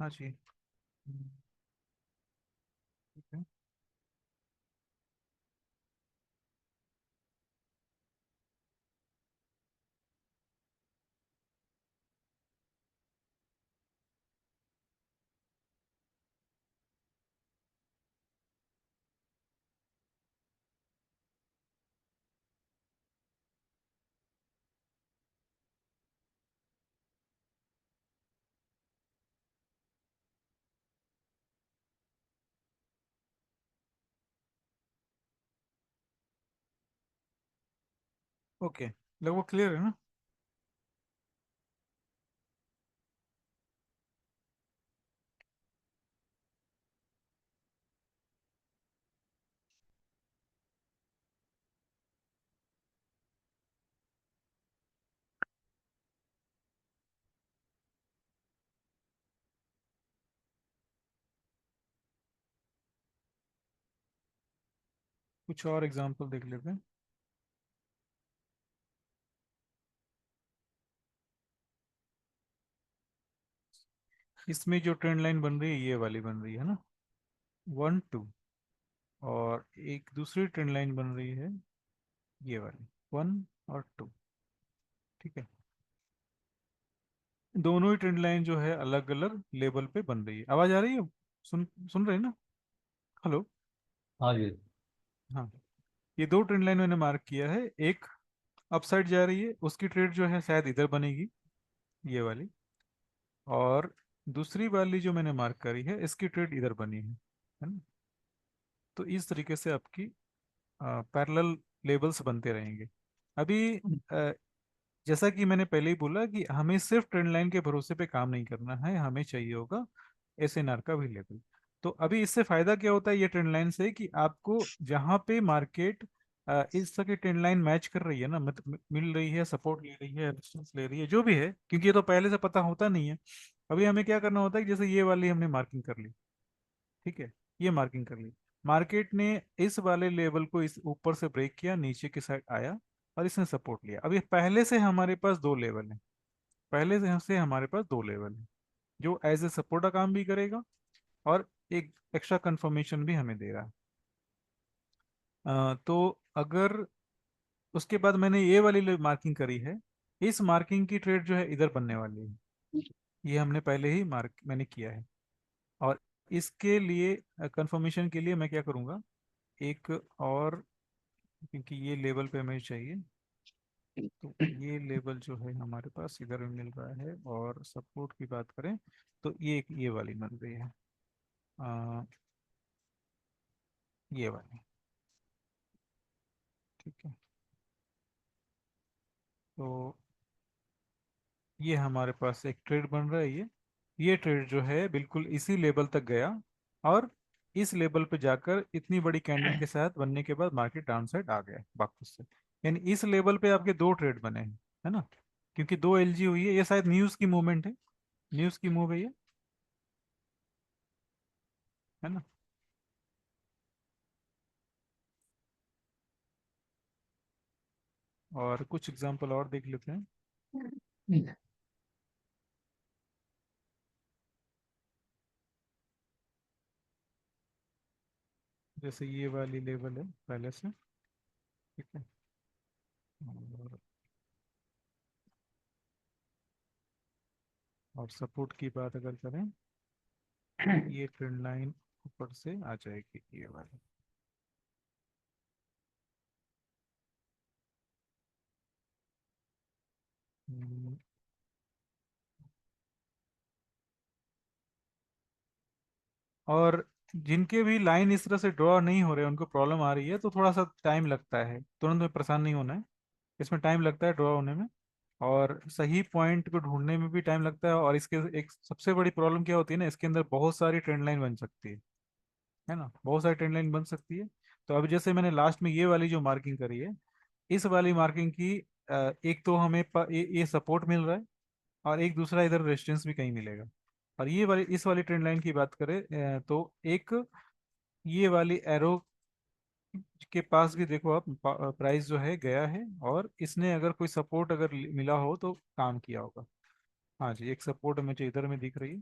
हाँ जी। ठीक है। ओके, लगभग क्लियर है ना? कुछ और एग्जांपल देख लेते हैं। इसमें जो ट्रेंड लाइन बन रही है ये वाली बन रही है ना, 1 2। और एक दूसरी ट्रेंड लाइन बन रही है ये वाली, 1 और 2। ठीक है। दोनों ही ट्रेंड लाइन जो है अलग अलग लेवल पे बन रही है। आवाज आ रही है? सुन सुन रहे हैं ना? हेलो। हाँ जी। हाँ, ये दो ट्रेंड लाइन मैंने मार्क किया है। एक अपसाइड जा रही है, उसकी ट्रेड जो है शायद इधर बनेगी, ये वाली। और दूसरी वाली जो मैंने मार्क करी है, इसकी ट्रेड इधर बनी है ना? तो इस तरीके से आपकी पैरेलल लेबल्स बनते रहेंगे। अभी जैसा कि मैंने पहले ही बोला कि हमें सिर्फ ट्रेंड लाइन के भरोसे पे काम नहीं करना है, हमें चाहिए होगा एसएनआर का भी लेवल। तो अभी इससे फायदा क्या होता है ये ट्रेंड लाइन से, कि आपको जहाँ पे मार्केट इस तरह की ट्रेंड लाइन मैच कर रही है ना, मतलब मिल रही है, सपोर्ट ले रही है, रेजिस्टेंस ले रही है, जो भी है, क्योंकि ये तो पहले से पता होता नहीं है। अभी हमें क्या करना होता है कि जैसे ये वाली हमने मार्किंग कर ली, ठीक है, ये मार्किंग कर ली, मार्केट ने इस वाले लेवल को इस ऊपर से ब्रेक किया, नीचे की साइड आया और इसने सपोर्ट लिया। अभी पहले से हमारे पास दो लेवल हैं, पहले से हमारे पास दो लेवल हैं जो एज ए सपोर्ट का काम भी करेगा और एक एक्स्ट्रा कंफर्मेशन भी हमें दे रहा है। तो अगर उसके बाद मैंने ये वाली मार्किंग करी है, इस मार्किंग की ट्रेड जो है इधर बनने वाली है, ये हमने पहले ही मार्क मैंने किया है। और इसके लिए कंफर्मेशन के लिए मैं क्या करूँगा, एक और, क्योंकि ये लेवल पे हमें चाहिए, तो ये लेवल जो है हमारे पास इधर में मिल रहा है। और सपोर्ट की बात करें तो ये वाली मिल रही है, आ, ये वाली। ठीक है। तो ये हमारे पास एक ट्रेड बन रहा है, ये ट्रेड जो है बिल्कुल इसी लेवल तक गया और इस लेवल पे जाकर इतनी बड़ी कैंडल के साथ बनने के बाद मार्केट डाउन साइड आ गया वापस से। यानी इस लेवल पे आपके दो ट्रेड बने हैं, है ना? क्योंकि दो एलजी हुई है, ये शायद न्यूज़ की मूवमेंट है, न्यूज़ की मूव है ये, है ना? और कुछ एग्जांपल और देख लेते हैं। जैसे ये वाली लेवल है पहले से, ठीक है। और सपोर्ट की बात अगर करें, ये ट्रेंड लाइन ऊपर से आ जाएगी, ये वाली। हम्म, और जिनके भी लाइन इस तरह से ड्रॉ नहीं हो रहे, उनको प्रॉब्लम आ रही है, तो थोड़ा सा टाइम लगता है, तुरंत में परेशान नहीं होना है। इसमें टाइम लगता है ड्रॉ होने में, और सही पॉइंट को ढूंढने में भी टाइम लगता है। और इसके एक सबसे बड़ी प्रॉब्लम क्या होती है ना, इसके अंदर बहुत सारी ट्रेंड लाइन बन सकती है ना, बहुत सारी ट्रेंड लाइन बन सकती है। तो अभी जैसे मैंने लास्ट में ये वाली जो मार्किंग करी है, इस वाली मार्किंग की एक तो हमें ये सपोर्ट मिल रहा है, और एक दूसरा इधर रेजिस्टेंस भी कहीं मिलेगा। और ये वाली इस वाली ट्रेंड लाइन की बात करें तो एक ये वाली एरो के पास भी देखो आप, प्राइस जो है गया है, और इसने अगर कोई सपोर्ट अगर मिला हो तो काम किया होगा। हाँ जी, एक सपोर्ट मुझे इधर में दिख रही है,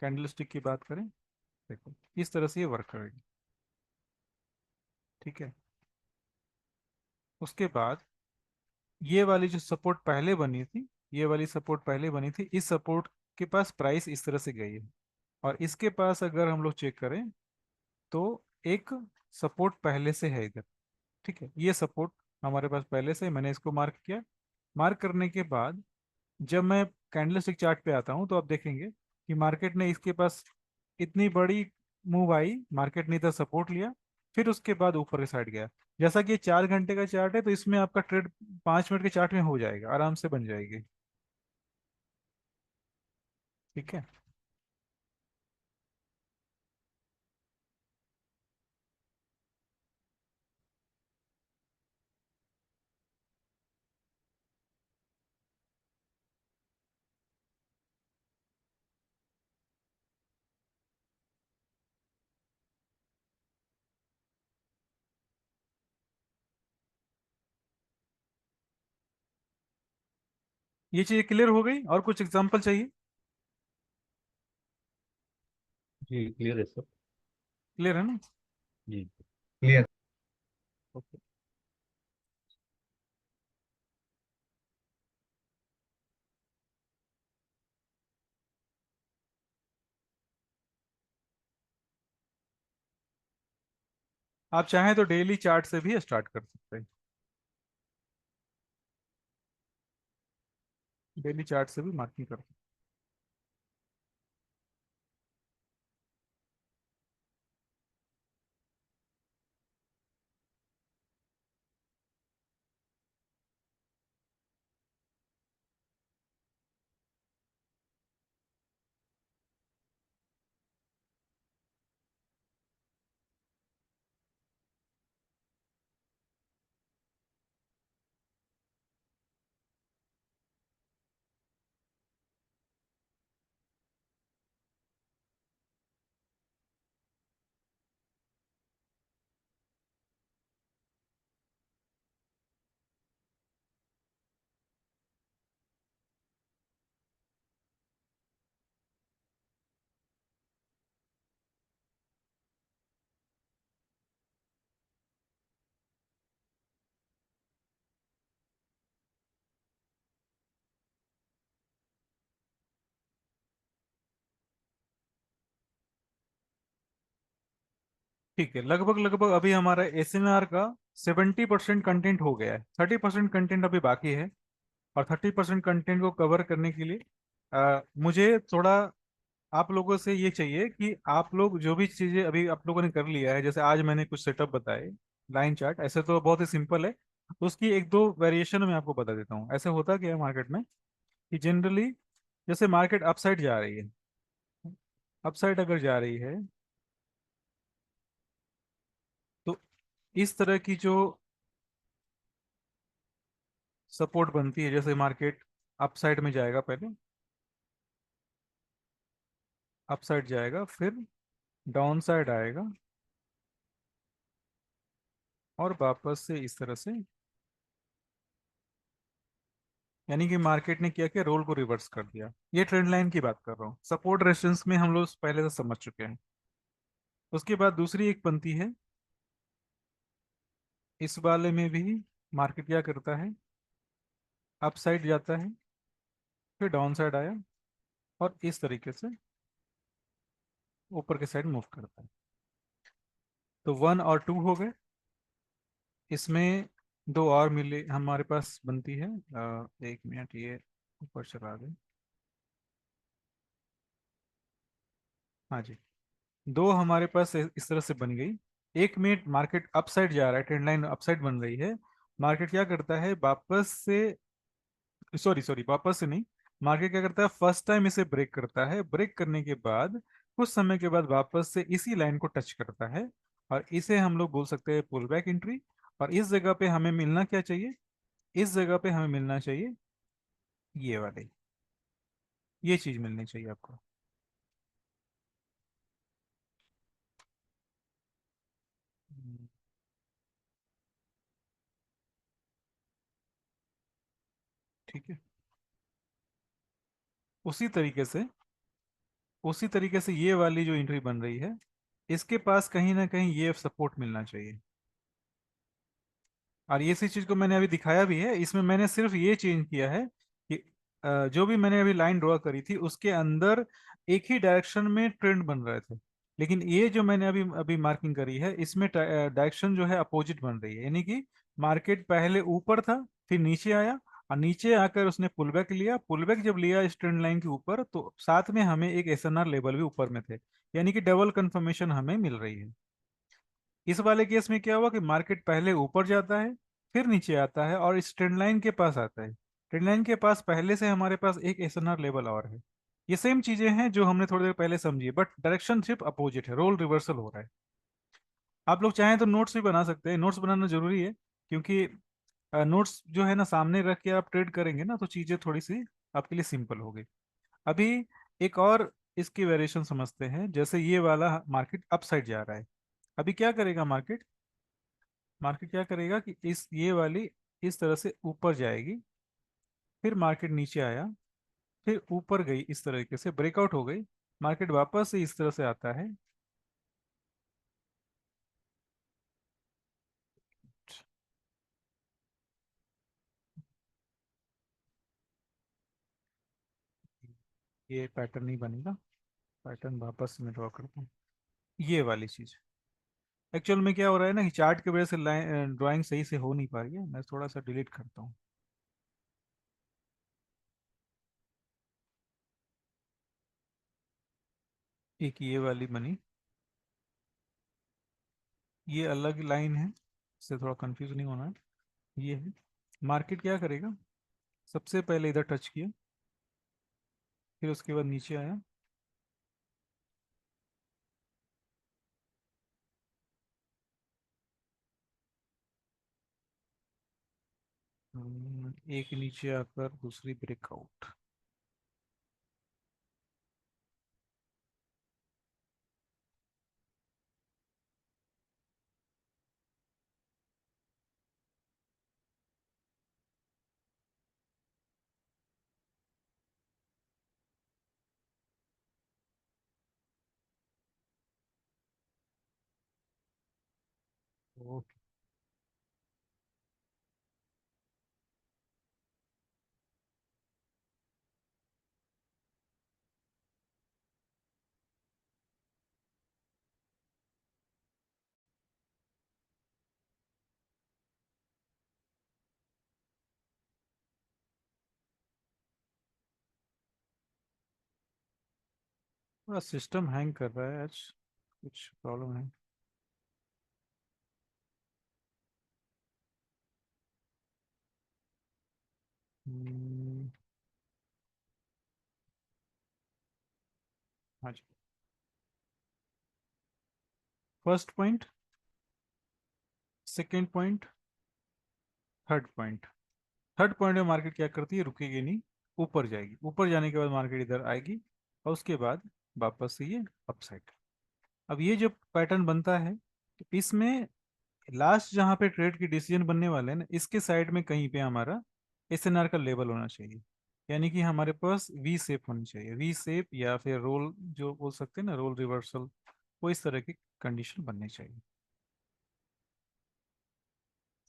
कैंडलस्टिक की बात करें, देखो इस तरह से ये वर्क करेगी। ठीक है, उसके बाद ये वाली जो सपोर्ट पहले बनी थी, ये वाली सपोर्ट पहले बनी थी, इस सपोर्ट के पास प्राइस इस तरह से गई है। और इसके पास अगर हम लोग चेक करें तो एक सपोर्ट पहले से है इधर। ठीक है, ये सपोर्ट हमारे पास पहले से है, मैंने इसको मार्क किया। मार्क करने के बाद जब मैं कैंडलस्टिक चार्ट पे आता हूं तो आप देखेंगे कि मार्केट ने इसके पास इतनी बड़ी मूव आई, मार्केट ने इधर सपोर्ट लिया, फिर उसके बाद ऊपर के साइड गया। जैसा कि ये 4 घंटे का चार्ट है तो इसमें आपका ट्रेड 5 मिनट के चार्ट में हो जाएगा, आराम से बन जाएगी। ठीक है, ये चीज़ क्लियर हो गई, और कुछ एग्जांपल चाहिए? जी क्लियर है सर। क्लियर है ना? जी। क्लियर। ओके। आप चाहें तो डेली चार्ट से भी स्टार्ट कर सकते हैं, डेली चार्ट से भी मार्किंग कर सकते हैं। ठीक है, लगभग लगभग अभी हमारा एसएनआर का 70% कंटेंट हो गया है, 30% कंटेंट अभी बाकी है। और 30% कंटेंट को कवर करने के लिए मुझे थोड़ा आप लोगों से ये चाहिए कि आप लोग जो भी चीज़ें अभी आप लोगों ने कर लिया है, जैसे आज मैंने कुछ सेटअप बताए, लाइन चार्ट ऐसे तो बहुत ही सिंपल है, उसकी एक दो वेरिएशन मैं आपको बता देता हूँ। ऐसे होता क्या है मार्केट में कि जनरली जैसे मार्केट अपसाइड जा रही है, अपसाइड अगर जा रही है तो इस तरह की जो सपोर्ट बनती है, जैसे मार्केट अपसाइड में जाएगा, पहले अपसाइड जाएगा, फिर डाउन साइड आएगा, और वापस से इस तरह से, यानी कि मार्केट ने क्या किया, रोल को रिवर्स कर दिया। ये ट्रेंड लाइन की बात कर रहा हूँ, सपोर्ट रेजिस्टेंस में हम लोग पहले से समझ चुके हैं। उसके बाद दूसरी एक पंक्ति है, इस वाले में भी मार्केट क्या करता है, अप साइड जाता है, फिर डाउन साइड आया, और इस तरीके से ऊपर के साइड मूव करता है। तो 1 और 2 हो गए, इसमें दो और मिले हमारे पास बनती है। 1 मिनट, ये ऊपर चला दे। हाँ जी, दो हमारे पास इस तरह से बन गई। 1 मिनट मार्केट अपसाइड जा रहा है, ट्रेंड लाइन अपसाइड बन रही है, मार्केट क्या करता है, वापस से, सॉरी सॉरी, वापस से नहीं, मार्केट क्या करता है, फर्स्ट टाइम इसे ब्रेक करता है, ब्रेक करने के बाद कुछ समय के बाद वापस से इसी लाइन को टच करता है, और इसे हम लोग बोल सकते हैं पुल बैक एंट्री। और इस जगह पे हमें मिलना क्या चाहिए, इस जगह पे हमें मिलना चाहिए ये वाली, ये चीज मिलनी चाहिए आपको। हम्म, ठीक है, उसी तरीके से उसी तरीके से ये वाली जो एंट्री बन रही है, इसके पास कहीं ना कहीं ये सपोर्ट मिलना चाहिए। और ये इसी चीज को मैंने अभी दिखाया भी है, इसमें मैंने सिर्फ ये चेंज किया है कि जो भी मैंने अभी लाइन ड्रॉ करी थी उसके अंदर एक ही डायरेक्शन में ट्रेंड बन रहे थे, लेकिन ये जो मैंने अभी अभी मार्किंग करी है इसमें डायरेक्शन जो है अपोजिट बन रही है। यानी कि मार्केट पहले ऊपर था, फिर नीचे आया, और नीचे आकर उसने पुल बैक लिया। पुल बैक जब लिया इस ट्रेंड लाइन के ऊपर, तो साथ में हमें एक एसएनआर लेवल भी ऊपर में थे, यानी कि डबल कंफर्मेशन हमें मिल रही है। इस वाले केस में क्या हुआ कि मार्केट पहले ऊपर जाता है, फिर नीचे आता है और इस ट्रेंड लाइन के पास आता है। ट्रेंड लाइन के पास पहले से हमारे पास एक एसएनआर लेवल और है। ये सेम चीजें हैं जो हमने थोड़ी देर पहले समझी, बट डायरेक्शन सिर्फ अपोजिट है, रोल रिवर्सल हो रहा है। आप लोग चाहें तो नोट्स भी बना सकते हैं, नोट्स बनाना जरूरी है, क्योंकि नोट्स जो है ना सामने रख के आप ट्रेड करेंगे ना तो चीजें थोड़ी सी आपके लिए सिंपल होगी। अभी एक और इसकी वेरिएशन समझते हैं। जैसे ये वाला मार्केट अप साइड जा रहा है, अभी क्या करेगा मार्केट? मार्केट क्या करेगा कि इस ये वाली इस तरह से ऊपर जाएगी, फिर मार्केट नीचे आया, फिर ऊपर गई, इस तरीके से ब्रेकआउट हो गई, मार्केट वापस से इस तरह से आता है। ये पैटर्न नहीं बनेगा, पैटर्न वापस मैं ड्रॉ करता हूँ। ये वाली चीज एक्चुअल में क्या हो रहा है ना कि चार्ट की वजह से लाइन ड्राइंग सही से हो नहीं पा रही है। मैं थोड़ा सा डिलीट करता हूँ। एक ये वाली बनी, ये अलग लाइन है, इससे थोड़ा कंफ्यूज नहीं होना है। ये है, मार्केट क्या करेगा, सबसे पहले इधर टच किया, फिर उसके बाद नीचे आया, एक नीचे आकर दूसरी ब्रेकआउट। ओके, थोड़ा सिस्टम हैंग कर रहा है आज, कुछ प्रॉब्लम है। हम्म, हाँ जी। First point, second point, third point. Third point में मार्केट क्या करती है, रुकेगी नहीं, ऊपर जाएगी। ऊपर जाने के बाद मार्केट इधर आएगी, और उसके बाद वापस से ये अपसाइड। अब ये जो पैटर्न बनता है, तो इसमें लास्ट जहाँ पे ट्रेड की डिसीजन बनने वाले हैं ना, इसके साइड में कहीं पे हमारा एसएनआर का लेवल होना चाहिए। यानी कि हमारे पास वी शेप होनी चाहिए, वी शेप या फिर रोल जो बोल सकते हैं ना, रोल रिवर्सल, वो इस तरह की कंडीशन बननी चाहिए।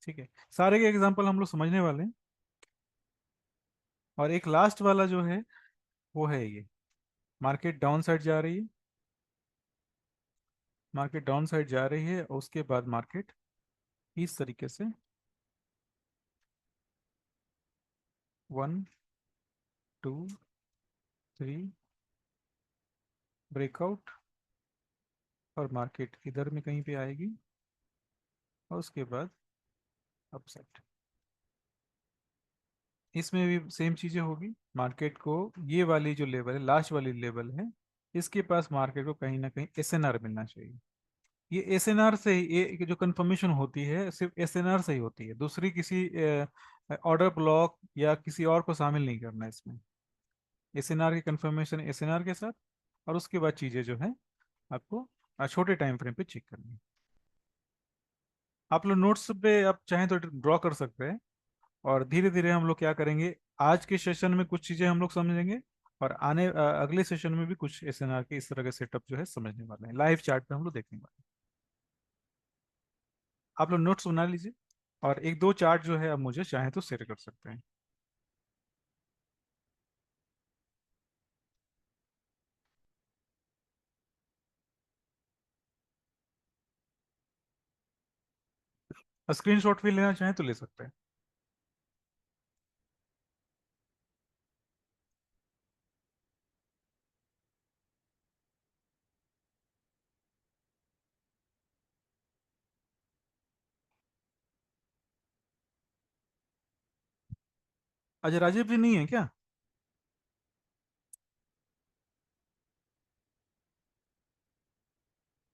ठीक है, सारे के एग्जांपल हम लोग समझने वाले हैं। और एक लास्ट वाला जो है वो है ये, मार्केट डाउन साइड जा रही है, मार्केट डाउन साइड जा रही है, और उसके बाद मार्केट इस तरीके से 1 2 3 ब्रेकआउट, और मार्केट इधर में कहीं पे आएगी, और उसके बाद अपसाइड। इसमें भी सेम चीजें होगी। मार्केट को ये वाली जो लेवल है, लास्ट वाली लेवल है, इसके पास मार्केट को कहीं ना कहीं एसएनआर मिलना चाहिए। ये एसएनआर से ही ये जो कंफर्मेशन होती है सिर्फ एसएनआर से ही होती है, दूसरी किसी ऑर्डर ब्लॉक या किसी और को शामिल नहीं करना है इसमें। एसएनआर की कंफर्मेशन एसएनआर के साथ, और उसके बाद चीजें जो है आपको छोटे टाइम फ्रेम पे चेक करनी है। आप लोग नोट्स पे आप चाहें तो ड्रॉ कर सकते हैं, और धीरे धीरे हम लोग क्या करेंगे, आज के सेशन में कुछ चीजें हम लोग समझेंगे, और अगले सेशन में भी कुछ एसएनआर के इस तरह के सेटअप जो है समझने वाले हैं, लाइव चार्ट पे हम लोग देखने वाले हैं। आप लोग नोट्स बना लीजिए, और एक दो चार्ट जो है आप मुझे चाहे तो शेयर कर सकते हैं। स्क्रीनशॉट भी लेना चाहें तो ले सकते हैं। आज राजीव जी नहीं है क्या?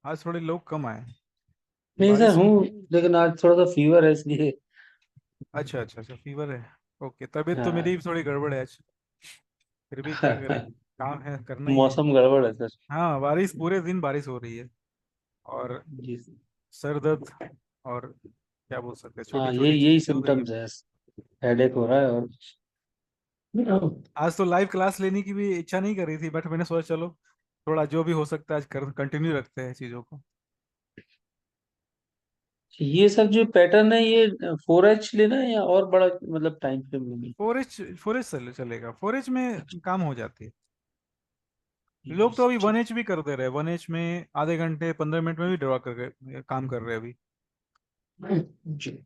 आज थोड़े लोग कम आए। नहीं सर बारिश। हूँ, लेकिन आज थोड़ा सा फीवर है इसलिए। अच्छा अच्छा अच्छा, फीवर है। ओके, तबीयत तो मेरी हाँ। भी थोड़ी गड़बड़ है आज। फिर भी क्या करें, काम है, करना ही है। मौसम गड़बड़ है सर। हाँ, बारिश, पूरे दिन बारिश हो रही है। और जी। सर दर्द, और क्या बोल सकते हैं, छोटी हाँ, छोटी यही चीजें चल रही है। सिम्टम्स है। हेडेक हो रहा है और आज तो लाइव क्लास लेने की भी इच्छा नहीं कर रही थी, बट मैंने सोचा चलो थोड़ा जो भी हो सकता है आज कर कंटिन्यू रखते हैं चीजों को। ये सब जो पैटर्न है ये 4H लेना है या और बड़ा मतलब टाइम फ्रेम लेना है? 4H चलेगा, 4H में काम हो जाती है। लोग तो अभी ठीक। 1H भी कर दे रहे हैं, 1H में आधे घंटे 15 मिनट में भी ड्रॉ करके काम कर रहे हैं अभी। जी।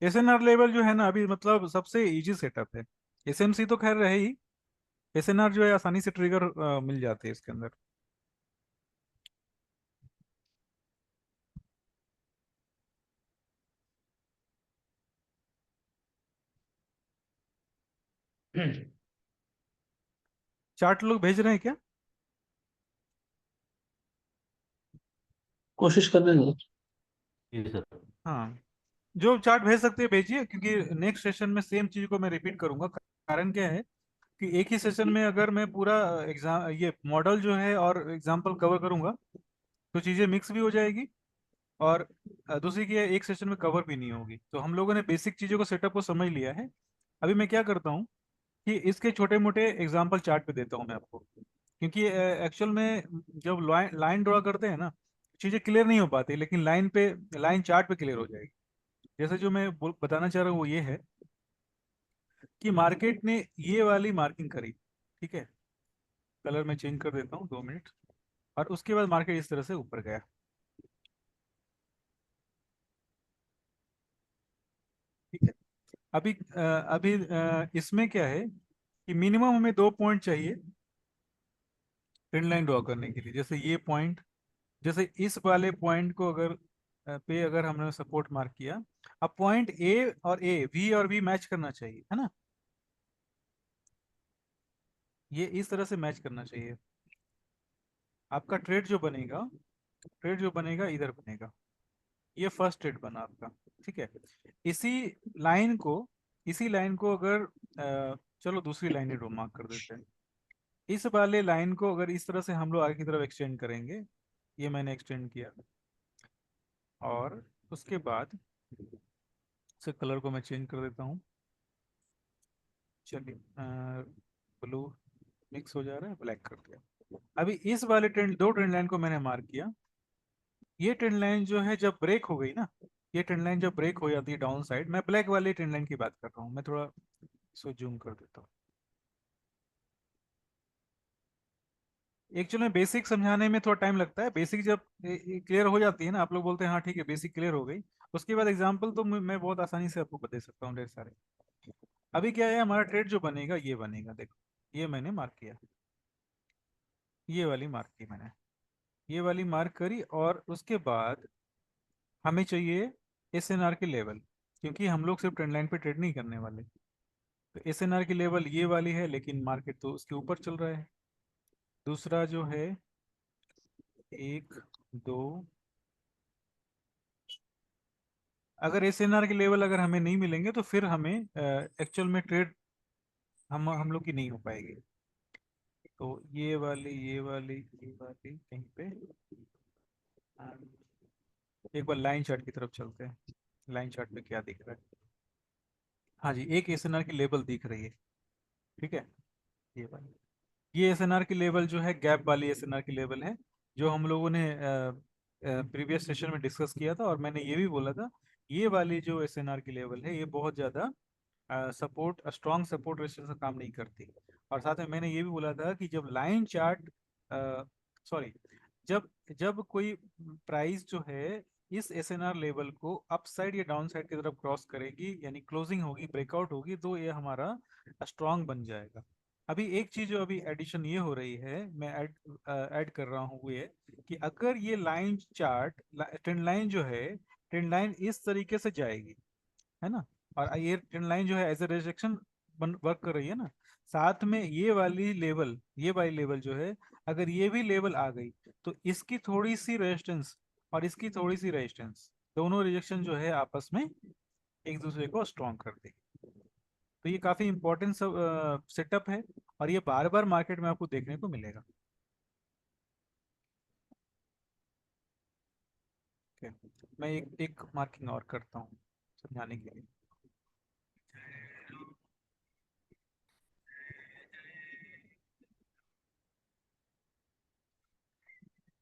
एसएनआर लेवल जो है ना अभी, मतलब सबसे इजी सेटअप है। एसएमसी तो खैर रहे ही, एसएनआर जो है आसानी से ट्रिगर मिल जाते हैं इसके अंदर। चार्ट लोग भेज रहे हैं क्या? कोशिश करने दो। जी सर। हाँ, जो चार्ट भेज सकते हैं भेजिए, क्योंकि नेक्स्ट सेशन में सेम चीज को मैं रिपीट करूंगा। कारण क्या है कि एक ही सेशन में अगर मैं पूरा एग्जाम, ये मॉडल जो है और एग्जाम्पल कवर करूंगा, तो चीजें मिक्स भी हो जाएगी, और दूसरी की एक सेशन में कवर भी नहीं होगी। तो हम लोगों ने बेसिक चीजों को, सेटअप को समझ लिया है। अभी मैं क्या करता हूँ कि इसके छोटे मोटे एग्जाम्पल चार्ट पे देता हूँ मैं आपको, क्योंकि एक्चुअल में जब लाइन लाइन ड्रॉ करते हैं ना, चीजें क्लियर नहीं हो पाती, लेकिन लाइन पे, लाइन चार्ट पे क्लियर हो जाएगी। जैसे जो मैं बताना चाह रहा हूँ वो ये है कि मार्केट ने ये वाली मार्किंग करी, ठीक है, कलर में चेंज कर देता हूँ, 2 मिनट, और उसके बाद मार्केट इस तरह से ऊपर गया, ठीक है। अभी इसमें क्या है कि मिनिमम हमें 2 पॉइंट चाहिए ट्रेंड लाइन ड्रॉ करने के लिए। जैसे ये पॉइंट, जैसे इस वाले पॉइंट को अगर पे अगर हमने सपोर्ट मार्क किया, अब पॉइंट वी और वी मैच करना चाहिए, है ना। ये इस तरह से मैच करना चाहिए। आपका ट्रेड जो बनेगा इधर बनेगा। ये फर्स्ट ट्रेड बना आपका, ठीक है। इसी लाइन को इसी लाइन को अगर चलो दूसरी लाइन ड्रॉ मार्क कर देते हैं। इस वाले लाइन को अगर इस तरह से हम लोग आगे की तरफ एक्सटेंड करेंगे, ये मैंने एक्सटेंड किया, और उसके बाद से कलर को मैं चेंज कर देता हूँ। चलिए, ब्लू मिक्स हो जा रहा है, ब्लैक कर दिया। अभी इस वाले ट्रेंड, दो ट्रेंड लाइन को मैंने मार्क किया। ये ट्रेंड लाइन जो है जब ब्रेक हो गई ना, ये ट्रेंड लाइन जब ब्रेक हो जाती है डाउन साइड, मैं ब्लैक वाली ट्रेंड लाइन की बात कर रहा हूँ। मैं थोड़ा इसको जूम कर देता हूँ। एक्चुअली में बेसिक समझाने में थोड़ा टाइम लगता है। बेसिक जब क्लियर हो जाती है ना, आप लोग बोलते हैं हाँ ठीक है बेसिक क्लियर हो गई, उसके बाद एग्जाम्पल तो मैं बहुत आसानी से आपको बता सकता हूँ ढेर सारे। अभी क्या है, हमारा ट्रेड जो बनेगा ये बनेगा, देखो ये मैंने मार्क किया, ये वाली मार्क की मैंने, ये वाली मार्क करी, और उसके बाद हमें चाहिए एसएनआर के लेवल, क्योंकि हम लोग सिर्फ ट्रेंड लाइन पे ट्रेड नहीं करने वाले। तो एसएनआर की लेवल ये वाली है, लेकिन मार्केट तो उसके ऊपर चल रहा है। दूसरा जो है, एक, दो, अगर एसएनआर के लेवल अगर हमें नहीं मिलेंगे तो फिर हमें एक्चुअल में ट्रेड हम लोग की नहीं हो पाएगी। तो ये वाली कहीं पे, एक बार लाइन चार्ट की तरफ चलते हैं। लाइन चार्ट में क्या दिख रहा है? हाँ जी, एक एसएनआर की लेवल दिख रही है, ठीक है, ये वाली। ये एसएनआर की लेवल जो है गैप वाली एसएनआर की लेवल है, जो हम लोगों ने प्रीवियस सेशन में डिस्कस किया था, और मैंने ये भी बोला था ये वाली जो एसएनआर की लेवल है ये बहुत ज़्यादा सपोर्ट स्ट्रॉन्ग सपोर्ट रेजिस्टेंस का काम नहीं करती। और साथ में मैंने ये भी बोला था कि जब लाइन चार्ट सॉरी जब जब कोई प्राइस जो है इस एसएनआर लेवल को अप साइड या डाउन साइड की तरफ क्रॉस करेगी, यानी क्लोजिंग होगी, ब्रेकआउट होगी, तो ये हमारा स्ट्रॉन्ग बन जाएगा। अभी एक चीज जो अभी एडिशन ये हो रही है, मैं ऐड कर रहा हूँ, वो ये कि अगर ये लाइन चार्ट ट्रेंड लाइन जो है, ट्रेंड लाइन इस तरीके से जाएगी, है ना, और ये ट्रेंड लाइन जो है एज ए रिजेक्शन वर्क कर रही है ना, साथ में ये वाली लेवल जो है, अगर ये भी लेवल आ गई तो इसकी थोड़ी सी रेजिस्टेंस और इसकी थोड़ी सी रेजिस्टेंस, दोनों रिजेक्शन जो है आपस में एक दूसरे को स्ट्रॉन्ग कर देगी। तो ये काफी इंपॉर्टेंट सेटअप है, और ये बार बार मार्केट में आपको देखने को मिलेगा। Okay. मैं एक मार्किंग और करता हूँ समझाने के लिए।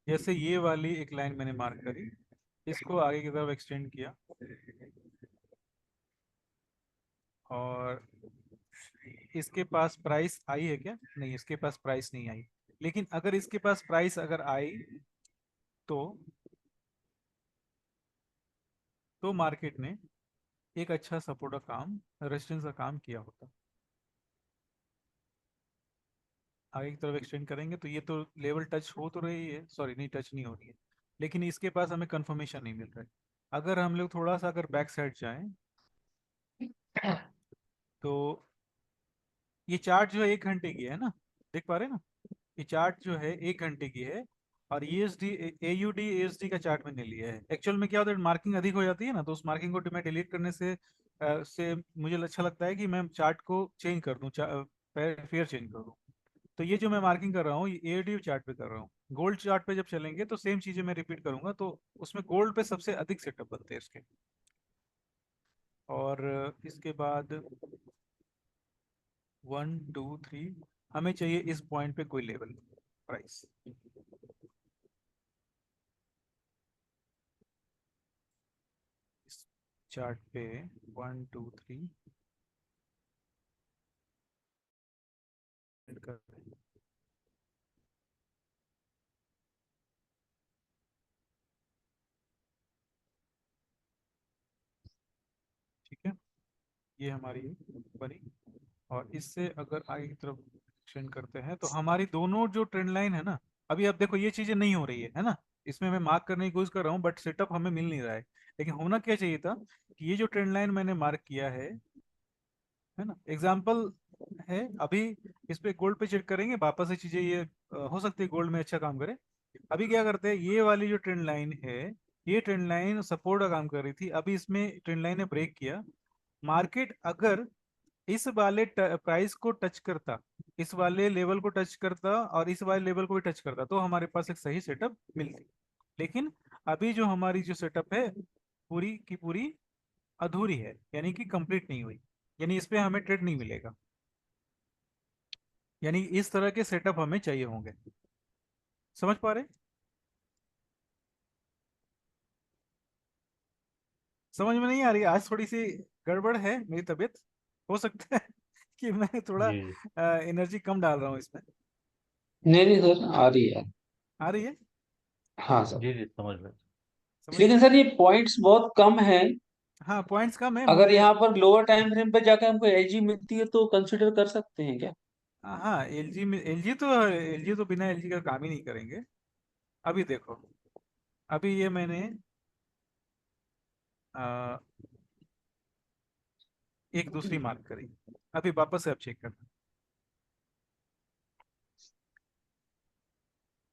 जैसे ये वाली एक लाइन मैंने मार्क करी, इसको आगे की तरफ एक्सटेंड किया, और इसके पास प्राइस आई है क्या? नहीं, इसके पास प्राइस नहीं आई। लेकिन अगर इसके पास प्राइस अगर आई तो मार्केट ने एक अच्छा सपोर्ट का काम, रेजिस्टेंस का काम किया होता। आगे की तरफ एक्सटेंड करेंगे तो ये तो लेवल टच हो तो रही है, सॉरी नहीं, टच नहीं हो रही है, लेकिन इसके पास हमें कंफर्मेशन नहीं मिल रहा है। अगर हम लोग थोड़ा सा अगर बैक साइड जाएं तो ये चार्ट जो है 1 घंटे की है ना, देख पा रहे हैं ना, ये चार्ट जो है 1 घंटे की है, और ईएसडी एयूडी एएसडी का चार्ट मैंने लिया है। एक्चुअल में क्या होता है, मार्किंग अधिक हो जाती है ना, तो उस मार्किंग को मैं डिलीट करने से मुझे अच्छा लगता है कि मैं चार्ट को चेंज कर दूं, फेयर चेंज कर दूं। तो ये जो मैं मार्किंग कर रहा हूँ ये एओडी चार्ट पे कर रहा हूँ। गोल्ड चार्ट पे जब चलेंगे तो सेम चीजें मैं रिपीट करूंगा, तो उसमें गोल्ड पे सबसे अधिक सेटअप बनते हैं इसके। और इसके बाद 1 2 3 हमें चाहिए इस पॉइंट पे कोई लेवल प्राइस। इस चार्ट पे 1 2 3 कर, ठीक है, ये हमारी बनी। और इससे अगर आगे की तरफ एक्सटेंड करते हैं तो हमारी दोनों जो ट्रेंड लाइन है ना, अभी आप देखो ये चीजें नहीं हो रही है ना, इसमें मैं मार्क करने की कोशिश कर रहा हूँ बट सेटअप हमें मिल नहीं रहा है। लेकिन होना क्या चाहिए था कि ये जो ट्रेंड लाइन मैंने मार्क किया है ना, एग्जाम्पल है। अभी इस पे गोल्ड पे चेक करेंगे वापस से चीजें ये हो सकती है गोल्ड में अच्छा काम करे। अभी क्या करते हैं, ये वाली जो ट्रेंड लाइन है, ये ट्रेंड लाइन सपोर्ट का काम कर रही थी, अभी इसमें ट्रेंड लाइन ने ब्रेक किया। मार्केट अगर इस वाले प्राइस को टच करता, इस वाले लेवल को टच करता और इस वाले लेवल को भी टच करता, तो हमारे पास एक सही सेटअप मिलती। लेकिन अभी जो हमारी जो सेटअप है पूरी की पूरी अधूरी है, यानी कि कंप्लीट नहीं हुई, यानी इस पे हमें ट्रेड नहीं मिलेगा। यानी इस तरह के सेटअप हमें चाहिए होंगे। समझ पा रहे? समझ में नहीं आ रही? आज थोड़ी सी गड़बड़ है मेरी तबीयत, हो सकता है कि मैं थोड़ा जी एनर्जी कम डाल रहा हूँ इसमें। नहीं नहीं सर, आ रही है। आ रही है? हाँ सर। जी जी समझ में। समझ लेकिन में? सर ये पॉइंट्स बहुत कम है। हाँ, पॉइंट्स कम है अगर मुझे। यहाँ पर लोअर टाइम फ्रेम पे जाकर हमको एलजी मिलती है तो कंसिडर कर सकते हैं क्या? हाँ, एलजी में, एलजी तो बिना एलजी का काम ही नहीं करेंगे। अभी देखो, अभी ये मैंने आ, एक दूसरी मार्क करी, अभी वापस से आप चेक करना,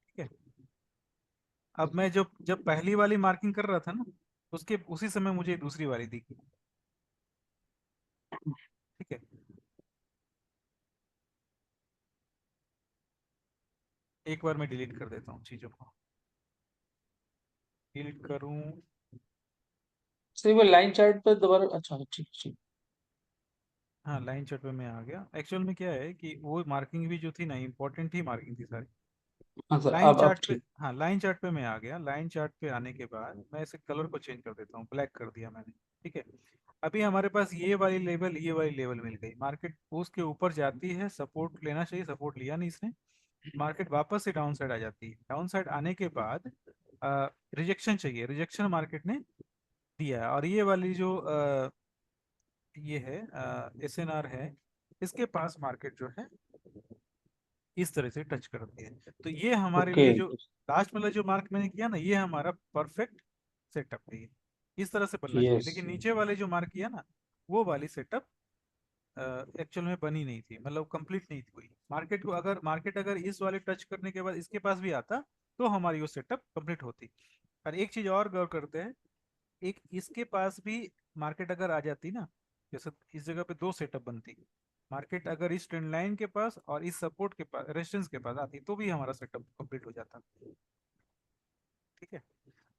ठीक है। अब मैं जब पहली वाली मार्किंग कर रहा था ना, उसके उसी समय मुझे दूसरी वाली दिखी, ठीक है। एक बार मैं डिलीट कर देता हूँ चीजों को, डिलीट करूँ। सर वो लाइन चार्ट पे दोबारा, अच्छा ठीक ठीक। हाँ लाइन चार्ट पे मैं आ गया। एक्चुअल में क्या है कि वो मार्किंग भी जो थी ना, इंपॉर्टेंट ही मार्किंग थी सारी। हाँ सर, लाइन अब चार्ट पे, ठीक। हाँ लाइन चार्ट पे मैं आ गया। लाइन चार्ट पे आने के बाद मैं इसे कलर को चेंज कर देता हूँ, ब्लैक कर दिया मैंने। ठीक है। अभी हमारे पास ये वाली लेवल मिल गई। मार्केट उसके ऊपर जाती है, सपोर्ट लेना चाहिए, सपोर्ट लिया नहीं इसने। मार्केट वापस से डाउन साइड आ जाती है। डाउन साइड आने के बाद रिजेक्शन चाहिए, रिजेक्शन मार्केट ने दिया है। और ये वाली जो ये है SNR है, इसके पास मार्केट जो है इस तरह से टच करती है। तो ये हमारे ओके। लिए जो लास्ट वाला जो मार्क मैंने किया ना, ये हमारा परफेक्ट सेटअप है। ये इस तरह से बनना चाहिए। यस। लेकिन नीचे वाले जो मार्क किया ना, वो वाली सेटअप एक्चुअल में बनी नहीं थी, मतलब कंप्लीट नहीं थी हुई। मार्केट अगर इस वाले टच करने के बाद इसके पास भी आता, तो हमारी वो सेटअप कंप्लीट होती। और एक चीज और गौर करते हैं, एक इसके पास भी मार्केट अगर आ जाती ना, जैसे इस जगह पे दो सेटअप बनती। मार्केट अगर इस ट्रेंड लाइन के पास और इस सपोर्ट के पास, रेजिस्टेंस के पास आती, तो भी हमारा सेटअप कंप्लीट हो जाता। ठीक है।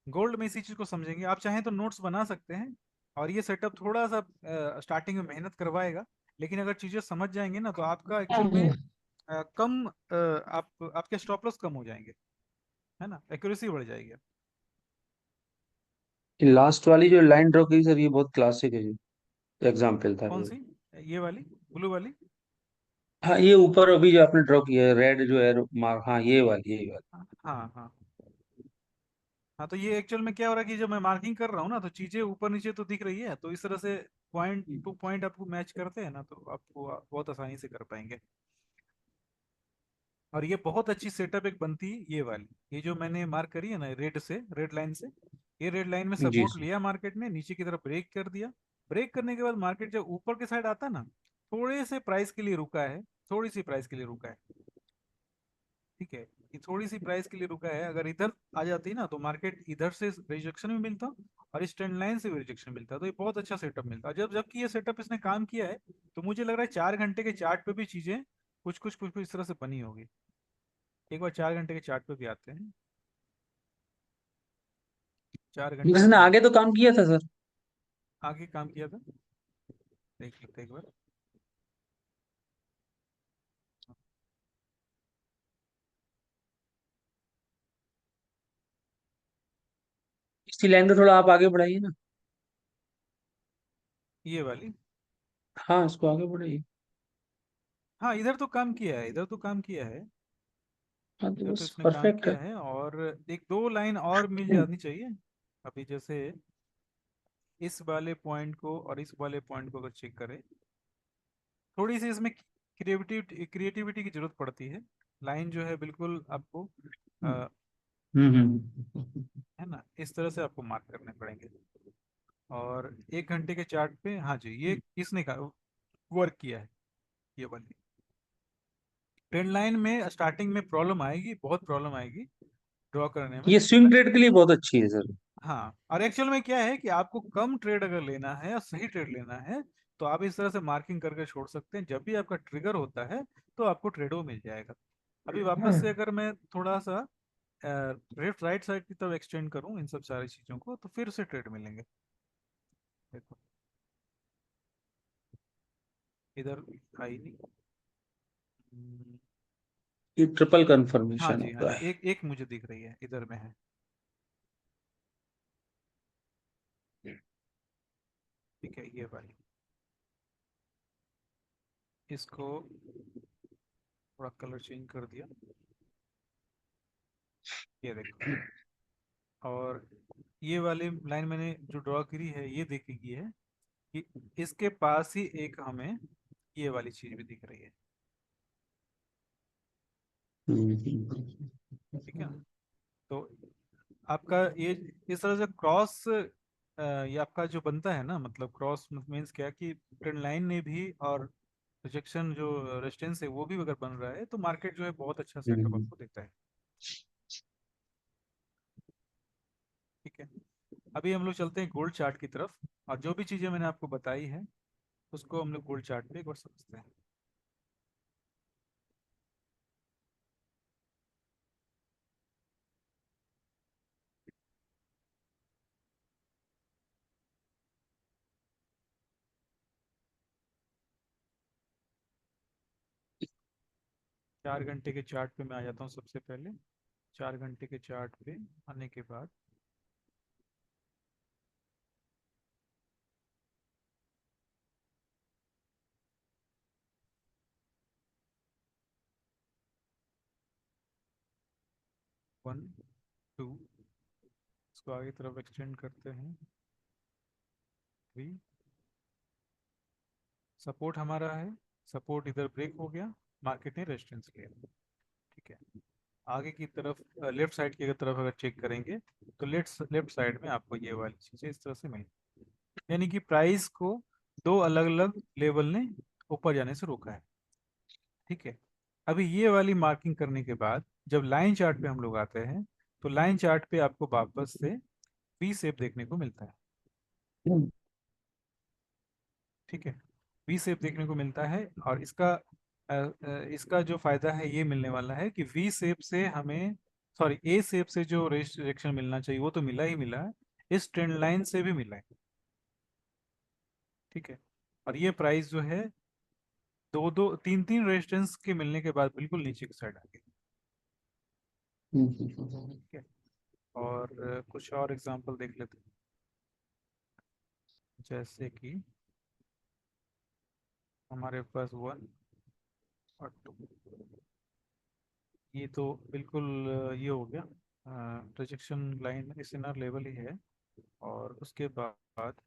गोल्ड में इसी चीज को समझेंगे। आप चाहें तो नोट्स बना सकते हैं। और ये सेटअप थोड़ा सा स्टार्टिंग में मेहनत करवाएगा, लेकिन अगर चीजें समझ जाएंगे ना, तो आपका एक्चुअल में आपके स्टॉप लॉस कम हो जाएंगे, है ना, एक्यूरेसी बढ़ जाएगी। लास्ट वाली जो लाइन ड्रॉ की सर, ये बहुत क्लासिक है जी, एग्जाम्पल था कौन ये। सी? ये वाली, ब्लू वाली? हाँ, ये ऊपर अभी जो आपने ड्रॉ किया है, रेड जो है मार्क, हाँ ये वाली, यही वाली। हाँ हाँ हाँ। हाँ तो ये एक्चुअल में क्या हो रहा है कि जब मैं मार्किंग कर रहा हूँ ना, तो चीजें ऊपर नीचे तो दिख रही है, तो इस तरह से पॉइंट टू पॉइंट आपको मैच करते हैं ना, तो आपको बहुत आसानी से कर पाएंगे। और ये बहुत अच्छी सेटअप एक बनती है ये वाली, ये जो मैंने मार्क करी है ना रेड से, रेड लाइन से। ये रेड लाइन में जी सपोर्ट सर। लिया मार्केट ने, नीचे की तरफ ब्रेक कर दिया। ब्रेक करने के बाद मार्केट जब ऊपर के साइड आता ना, थोड़े से प्राइस के लिए रुका है, थोड़ी सी प्राइस के लिए रुका है। ठीक है। ये थोड़ी सी प्राइस के लिए रुका है। अगर इधर आ जाती ना, तो मार्केट इधर से रिजेक्शन भी मिलता, और इस ट्रेंड लाइन से भी रिजेक्शन मिलता, तो ये बहुत अच्छा सेटअप मिलता। जबकि ये सेटअप इसने काम किया है, तो मुझे लग रहा है 4 घंटे के चार्ट पे भी चीजें कुछ कुछ इस तरह से बनी होगी। एक बार 4 घंटे के चार्ट पे भी आते हैं। 4 घंटे के इसने चार्ट आगे तो काम किया था सर। आगे काम किया था, देख लेते हैं एक बार। इसी लाइन को थोड़ा आप आगे बढ़ाइए ना। ये वाली, हाँ, इसको आगे बढ़ाइए। हाँ इधर तो काम किया है, इधर तो काम किया है। हाँ, तो इधर तो बस इसने काम परफेक्ट है। किया है। और एक दो लाइन और मिल जानी चाहिए। अभी जैसे इस वाले पॉइंट को और इस वाले पॉइंट को अगर चेक करें, थोड़ी सी इसमें क्रिएटिविटी की जरूरत पड़ती है। लाइन जो है बिल्कुल आपको है ना, इस तरह से आपको मार्क करने पड़ेंगे। और 1 घंटे के चार्ट पे, हाँ जी, ये किसने का वर्क किया है, ये वाली ट्रेंड लाइन में स्टार्टिंग में प्रॉब्लम आएगी, बहुत प्रॉब्लम आएगी ड्रॉ करने में। ये स्विंग ट्रेड के लिए बहुत अच्छी है सर। हाँ, और एक्चुअल में क्या है कि आपको कम ट्रेड अगर लेना है और सही ट्रेड लेना है, तो आप इस तरह से मार्किंग करके छोड़ सकते हैं। जब भी आपका ट्रिगर होता है, तो आपको ट्रेड वो मिल जाएगा। अभी वापस से अगर मैं थोड़ा सा लेफ्ट राइट साइड की तरफ एक्सटेंड करूं इन सब सारी चीजों को, तो फिर से ट्रेड मिलेंगे। देखो, इधर आई नहीं। ये ट्रिपल हाँ कंफर्मेशन जी, हो हाँ रहा जी, है। एक एक मुझे दिख रही है, इधर में है। ठीक है, ये वाली, इसको थोड़ा कलर चेंज कर दिया। ये देखो। और ये वाली लाइन मैंने जो ड्रॉ करी है, ये देखी है कि इसके पास ही एक हमें ये वाली चीज भी दिख रही है। ठीक है। तो आपका ये इस तरह से क्रॉस, ये आपका जो बनता है ना, मतलब क्रॉस मीन्स क्या कि ट्रेंड लाइन ने भी और रिजेक्शन जो रेजिस्टेंस है वो भी अगर बन रहा है, तो मार्केट जो है बहुत अच्छा सेटअप आपको देता है। ठीक है। अभी हम लोग चलते हैं गोल्ड चार्ट की तरफ, और जो भी चीजें मैंने आपको बताई है, उसको हम लोग गोल्ड चार्ट पे एक बार समझते हैं। 4 घंटे के चार्ट पे मैं आ जाता हूँ सबसे पहले। 4 घंटे के चार्ट पे आने के बाद वन टू, इसको आगे तरफ एक्सटेंड करते हैं। 3, सपोर्ट हमारा है, सपोर्ट इधर ब्रेक हो गया, मार्केट ने रेजिस्टेंस लिया। ठीक है, आगे की तरफ लेफ्ट साइड की तरफ अगर चेक करेंगे तो लेफ्ट साइड में आपको ये वाली चीजें इस तरह से मिल, यानी कि प्राइस को दो अलग अलग लेवल ने ऊपर जाने से रोका है। ठीक है, अभी ये वाली मार्किंग करने के बाद जब लाइन चार्ट पे हम लोग आते हैं तो लाइन चार्ट पे आपको वापस से वी शेप देखने को मिलता है। ठीक है, वी शेप देखने को मिलता है, और इसका जो फायदा है ये मिलने वाला है कि वी शेप से हमें, सॉरी, ए शेप से जो रिएक्शन मिलना चाहिए वो तो मिला ही मिला है, इस ट्रेंड लाइन से भी मिला है। ठीक है, और ये प्राइस जो है दो दो तीन तीन रेजिस्टेंस के मिलने के बाद बिल्कुल नीचे की साइड आ गई। ठीक है, और कुछ और एग्जांपल देख लेते हैं, जैसे कि हमारे पास 1 और 2, ये तो बिल्कुल ये हो गया, प्रोजेक्शन लाइन एसएनआर लेवल ही है। और उसके बाद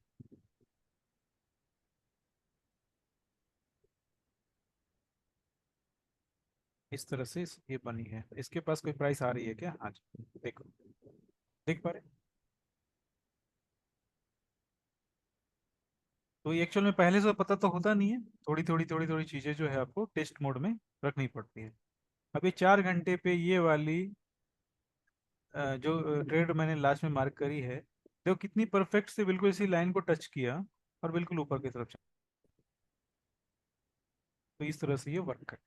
इस तरह से ये बनी है। इसके पास कोई प्राइस आ रही है क्या? हाँ जी, देखो, देख पा रहे? तो ये एक्चुअल में पहले से पता तो होता नहीं है, थोड़ी थोड़ी चीजें जो है आपको टेस्ट मोड में रखनी पड़ती है। अब ये 4 घंटे पे ये वाली जो ट्रेड मैंने लास्ट में मार्क करी है, देखो कितनी परफेक्ट से बिल्कुल इसी लाइन को टच किया और बिल्कुल ऊपर की तरफ चला। तो इस तरह से ये वर्क कर।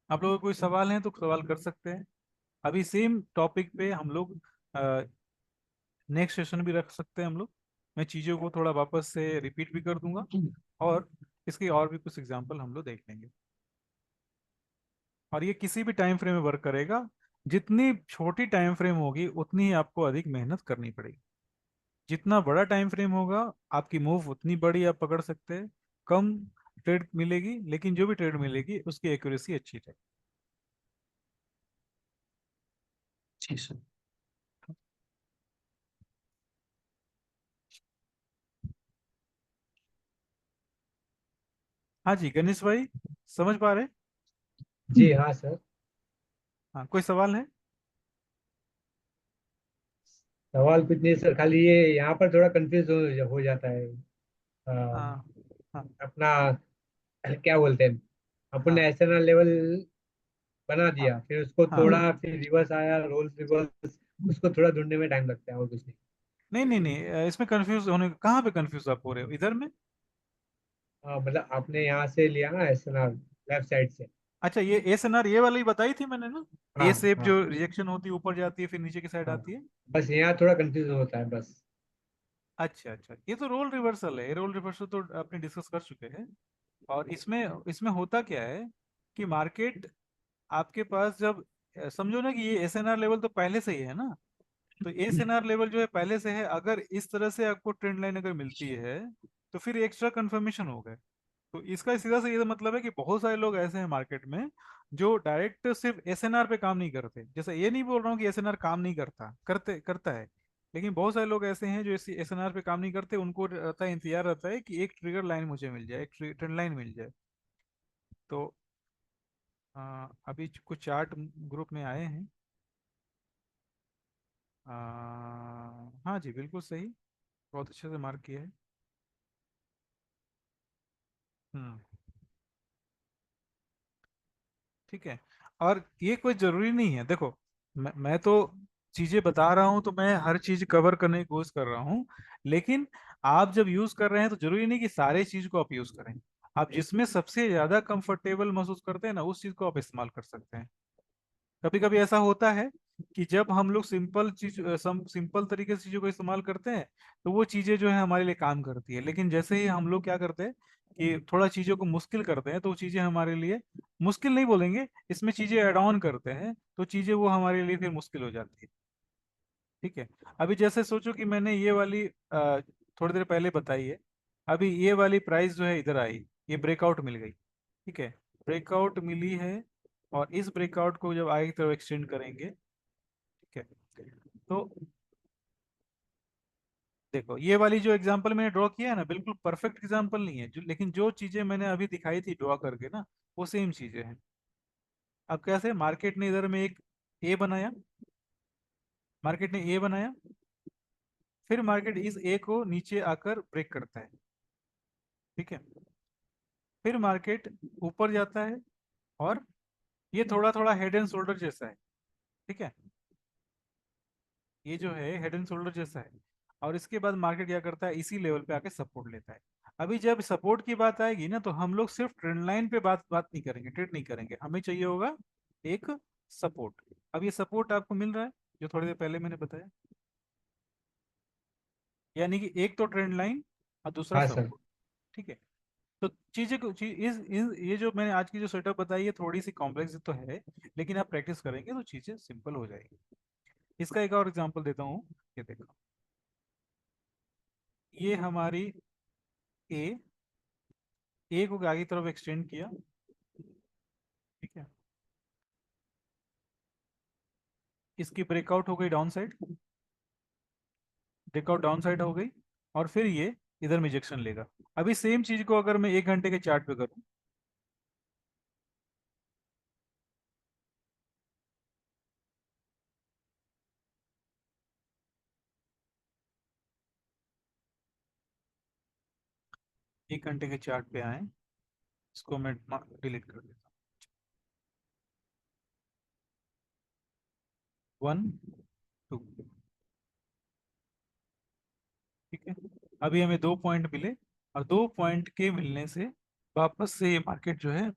आप लोगों को कोई सवाल है तो सवाल कर सकते हैं। अभी सेम टॉपिक पे हम लोग नेक्स्ट सेशन भी रख सकते हैं हम लोग। मैं चीज़ों को थोड़ा वापस से रिपीट भी कर दूंगा, और इसके और भी कुछ एग्जांपल हम लोग देख लेंगे। और ये किसी भी टाइम फ्रेम में वर्क करेगा। जितनी छोटी टाइम फ्रेम होगी उतनी ही आपको अधिक मेहनत करनी पड़ेगी। जितना बड़ा टाइम फ्रेम होगा आपकी मूव उतनी बड़ी आप पकड़ सकते हैं, कम ट्रेड मिलेगी, लेकिन जो भी ट्रेड मिलेगी उसकी एक्यूरेसी अच्छी रहेगी। जी सर। हाँ जी गणेश भाई, समझ पा रहे? जी हाँ सर। हाँ, कोई सवाल है? सवाल कुछ नहीं सर, खाली ये यहाँ पर थोड़ा कंफ्यूज हो जाता है। हाँ हाँ अपना क्या बोलते हैं, अपन हाँ ने एसएनआर लेवल बना हाँ दिया, फिर उसको हाँ। थोड़ा, फिर रिवर्स आया, रोल्स रिवर्स, उसको थोड़ा ढूंढने में टाइम लगता है और कुछ नहीं। नहीं नहीं नहीं, इसमें कंफ्यूज होने, कहाँ पे कंफ्यूज आप हो रहे हो? इधर में? मतलब आपने यहाँ से लिया ना एसएनआर लेफ्ट साइड से। अच्छा, ये एसएनआर ये वाली बताई थी मैंने ना, हाँ ए शेप हाँ जो रिजेक्शन होती है ऊपर जाती है फिर नीचे की साइड हाँ, आती है। बस यहाँ थोड़ा कंफ्यूज होता है बस। अच्छा अच्छा, ये तो रोल रिवर्सल है, रोल रिवर्सल तो आपने डिस्कस कर चुके हैं। और इसमें इसमें होता क्या है कि मार्केट आपके पास जब समझो ना कि ये एसएनआर लेवल तो पहले से ही है ना, तो एसएनआर लेवल जो है पहले से है, अगर इस तरह से आपको ट्रेंड लाइन अगर मिलती है तो फिर एक्स्ट्रा कंफर्मेशन हो गए। तो इसका सीधा से ये तो मतलब है कि बहुत सारे लोग ऐसे हैं मार्केट में जो डायरेक्ट सिर्फ एसएनआर पे काम नहीं करते। जैसे ये नहीं बोल रहा हूँ कि एसएनआर काम नहीं करता है, लेकिन बहुत सारे लोग ऐसे हैं जो एसएनआर पे काम नहीं करते, उनको रहता है, इंतजार रहता है कि एक ट्रिगर लाइन मुझे मिल जाए, एक ट्रेंड लाइन मिल जाए। तो अभी कुछ चार्ट ग्रुप में आए हैं। हाँ जी, बिल्कुल सही, बहुत अच्छे से मार्क किया है। हम्म, ठीक है। और ये कोई जरूरी नहीं है, देखो, मैं तो चीजें बता रहा हूँ तो मैं हर चीज कवर करने की कोशिश कर रहा हूँ, लेकिन आप जब यूज कर रहे हैं तो जरूरी नहीं कि सारे चीज को आप यूज करें। आप जिसमें सबसे ज्यादा कंफर्टेबल महसूस करते हैं ना, उस चीज को आप इस्तेमाल कर सकते हैं। कभी कभी ऐसा होता है कि जब हम लोग सिंपल तरीके से चीजों को इस्तेमाल करते हैं तो वो चीजें जो है हमारे लिए काम करती है, लेकिन जैसे ही हम लोग क्या करते हैं कि थोड़ा चीजों को मुश्किल करते हैं तो वो चीजें हमारे लिए मुश्किल नहीं बोलेंगे, इसमें चीजें ऐड ऑन करते हैं तो चीजें वो हमारे लिए फिर मुश्किल हो जाती है। ठीक है। अभी जैसे सोचो कि मैंने ये वाली थोड़ी देर पहले बताई है, अभी ये वाली प्राइस जो है इधर आई, ये ब्रेकआउट मिल गई। ठीक है, ब्रेकआउट मिली है और इस ब्रेकआउट को जब आगे की तरफ एक्सटेंड करेंगे, ठीक है, तो देखो ये वाली जो एग्जांपल मैंने ड्रॉ किया है ना, बिल्कुल परफेक्ट एग्जांपल नहीं है जो, लेकिन जो चीजें मैंने अभी दिखाई थी ड्रॉ करके ना, वो सेम चीजें हैं। अब कैसे, मार्केट ने इधर में एक ए बनाया, मार्केट ने ए बनाया, फिर मार्केट इस ए को नीचे आकर ब्रेक करता है। ठीक है, फिर मार्केट ऊपर जाता है और ये थोड़ा थोड़ा हेड एंड शोल्डर जैसा है। ठीक है, ये जो है हेड एंड शोल्डर जैसा है, और इसके बाद मार्केट क्या करता है, इसी लेवल पे आके सपोर्ट लेता है। अभी जब सपोर्ट की बात आएगी ना, तो हम लोग सिर्फ ट्रेंड लाइन पे बात बात नहीं करेंगे, ट्रेड नहीं करेंगे, हमें चाहिए होगा एक सपोर्ट। अब ये सपोर्ट आपको मिल रहा है जो थोड़ी देर पहले मैंने बताया, यानी कि एक तो ट्रेंड लाइन और दूसरा हाँ सर। सपोर्ट। ठीक है, तो चीजें को ये जो मैंने आज की जो सेटअप बताई है थोड़ी सी कॉम्प्लेक्स तो है, लेकिन आप प्रैक्टिस करेंगे तो चीजें सिंपल हो जाएगी। इसका एक और एग्जांपल देता हूँ, ये देखो, ये हमारी ए, ए को आगे की तरफ एक्सटेंड किया। ठीक है, इसकी ब्रेकआउट हो गई down side, breakout down side हो गई, और फिर ये इधर में रिजेक्शन लेगा। अभी सेम चीज को अगर मैं 1 घंटे के चार्ट पे करूँ, एक घंटे के चार्ट पे आए, इसको मैं डिलीट कर देता हूँ, 1 2। ठीक है, अभी हमें 2 पॉइंट मिले, और 2 पॉइंट के मिलने से वापस से ये मार्केट जो है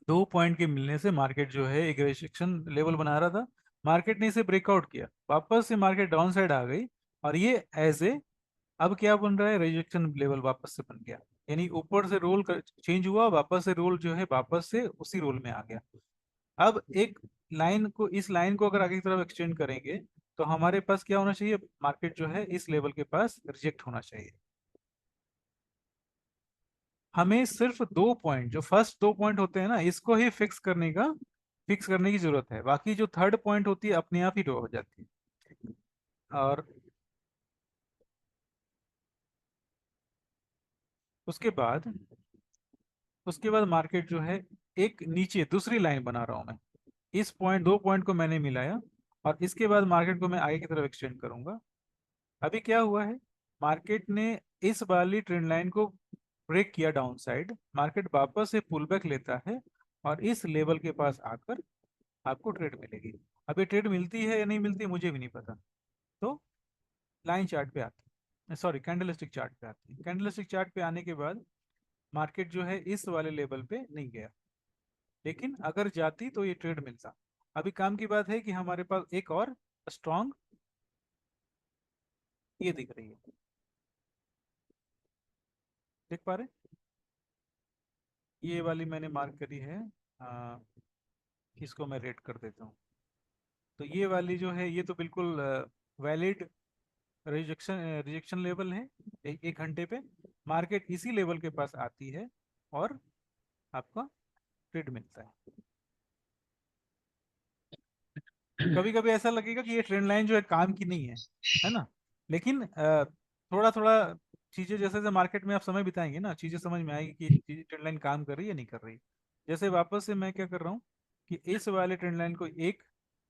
2 पॉइंट के मिलने से मार्केट जो है एक रेजिस्टेंस लेवल बना रहा था, मार्केट ने इसे ब्रेकआउट किया, वापस से मार्केट डाउन साइड आ गई, और ये एज ए अब क्या बन रहा है, रेजिस्टेंस लेवल वापस से बन गया, यानी ऊपर से रोल चेंज हुआ, वापस से रोल जो है वापस से उसी रोल में आ गया। अब एक लाइन को, इस लाइन को अगर आगे की तरफ एक्सटेंड करेंगे तो हमारे पास क्या होना चाहिए, मार्केट जो है इस लेवल के पास रिजेक्ट होना चाहिए। हमें सिर्फ 2 पॉइंट, जो फर्स्ट 2 पॉइंट होते हैं ना, इसको ही फिक्स करने की जरूरत है, बाकी जो थर्ड पॉइंट होती है अपने आप ही ड्रॉ हो जाती है। और उसके बाद मार्केट जो है एक नीचे दूसरी लाइन बना रहा हूं मैं, इस 2 पॉइंट को मैंने मिलाया, और इसके बाद मार्केट को मैं आगे की तरफ एक्सटेंड करूंगा। अभी क्या हुआ है, मार्केट ने इस वाली ट्रेंड लाइन को ब्रेक किया डाउन साइड, मार्केट वापस से पुल बैक लेता है, और इस लेवल के पास आकर आपको ट्रेड मिलेगी। अभी ट्रेड मिलती है या नहीं मिलती मुझे भी नहीं पता, तो लाइन चार्ट पे आती है, सॉरी कैंडलस्टिक चार्ट पे आती है। कैंडलस्टिक चार्ट पे आने के बाद मार्केट जो है इस वाले लेवल पे नहीं गया, लेकिन अगर जाती तो ये ट्रेड मिलता। अभी काम की बात है कि हमारे पास एक और स्ट्रॉन्ग ये दिख रही है, देख पा रहे, ये वाली मैंने मार्क करी है, आ, इसको मैं रेट कर देता हूँ। तो ये वाली जो है ये तो बिल्कुल वैलिड रिजेक्शन लेवल है, 1 घंटे पे मार्केट इसी लेवल के पास आती है और आपका ट्रेड मिलता है। कभी कभी ऐसा लगेगा कि ये ट्रेंड लाइन जो है काम की नहीं है ना, लेकिन थोड़ा थोड़ा चीजें जैसे जैसे मार्केट में आप समय बिताएंगे ना, चीजें समझ में आएगी कि चीजें ट्रेंड लाइन काम कर रही है नहीं कर रही। जैसे वापस से मैं क्या कर रहा हूँ कि इस वाले ट्रेंड लाइन को 1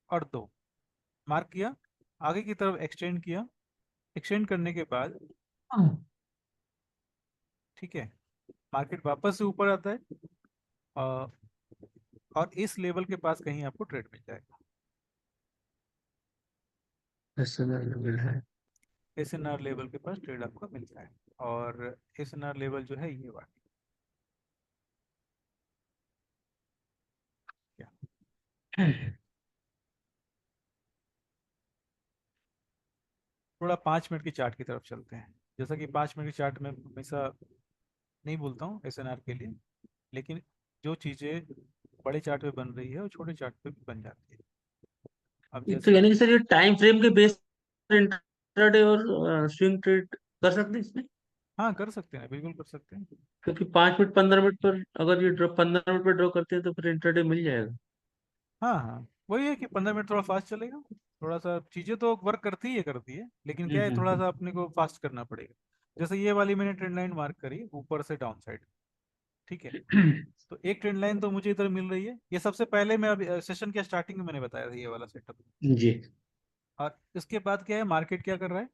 और 2 मार्क किया, आगे की तरफ एक्सटेंड किया, एक्सटेंड करने के बाद ठीक है, मार्केट वापस से ऊपर आता है, अ, और इस लेवल के पास कहीं आपको ट्रेड मिल जाएगा। लेवल है। एसएनआर लेवल के पास ट्रेड आपको मिलता है, और एसएनआर लेवल जो है ये वाली क्या, थोड़ा 5 मिनट की चार्ट की तरफ चलते हैं। जैसा कि 5 मिनट की चार्ट में हमेशा नहीं बोलता हूँ एसएनआर के लिए, लेकिन जो चीज़ें बड़े चार्ट पे बन रही है वो छोटे चार्ट पे भी बन जाती है। अब तो जैसे यानी कि सर ये टाइम फ्रेम के बेस पर इंट्राडे और स्विंग ट्रेड कर सकते हैं इसमें? हाँ कर सकते हैं, बिल्कुल कर सकते हैं। क्योंकि 5 मिनट 15 मिनट पर अगर ये ड्रॉ 15 मिनट पर ड्रॉ करते हैं तो फिर इंट्राडे मिल जाएगा। हाँ हाँ, वही है कि 15 मिनट थोड़ा फास्ट चलेगा। थोड़ा सा चीज़ें तो वर्क करती है, लेकिन क्या है थोड़ा सा अपने को फास्ट करना पड़ेगा। जैसे ये वाली मैंने ट्रेंड लाइन मार्क करी ऊपर से डाउन साइड, ठीक है। तो एक ट्रेंड लाइन तो मुझे इधर मिल रही है, ये सबसे पहले मैं अभी सेशन के स्टार्टिंग में मैंने बताया था ये वाला सेटअप। जी। और इसके बाद क्या है, मार्केट क्या कर रहा है,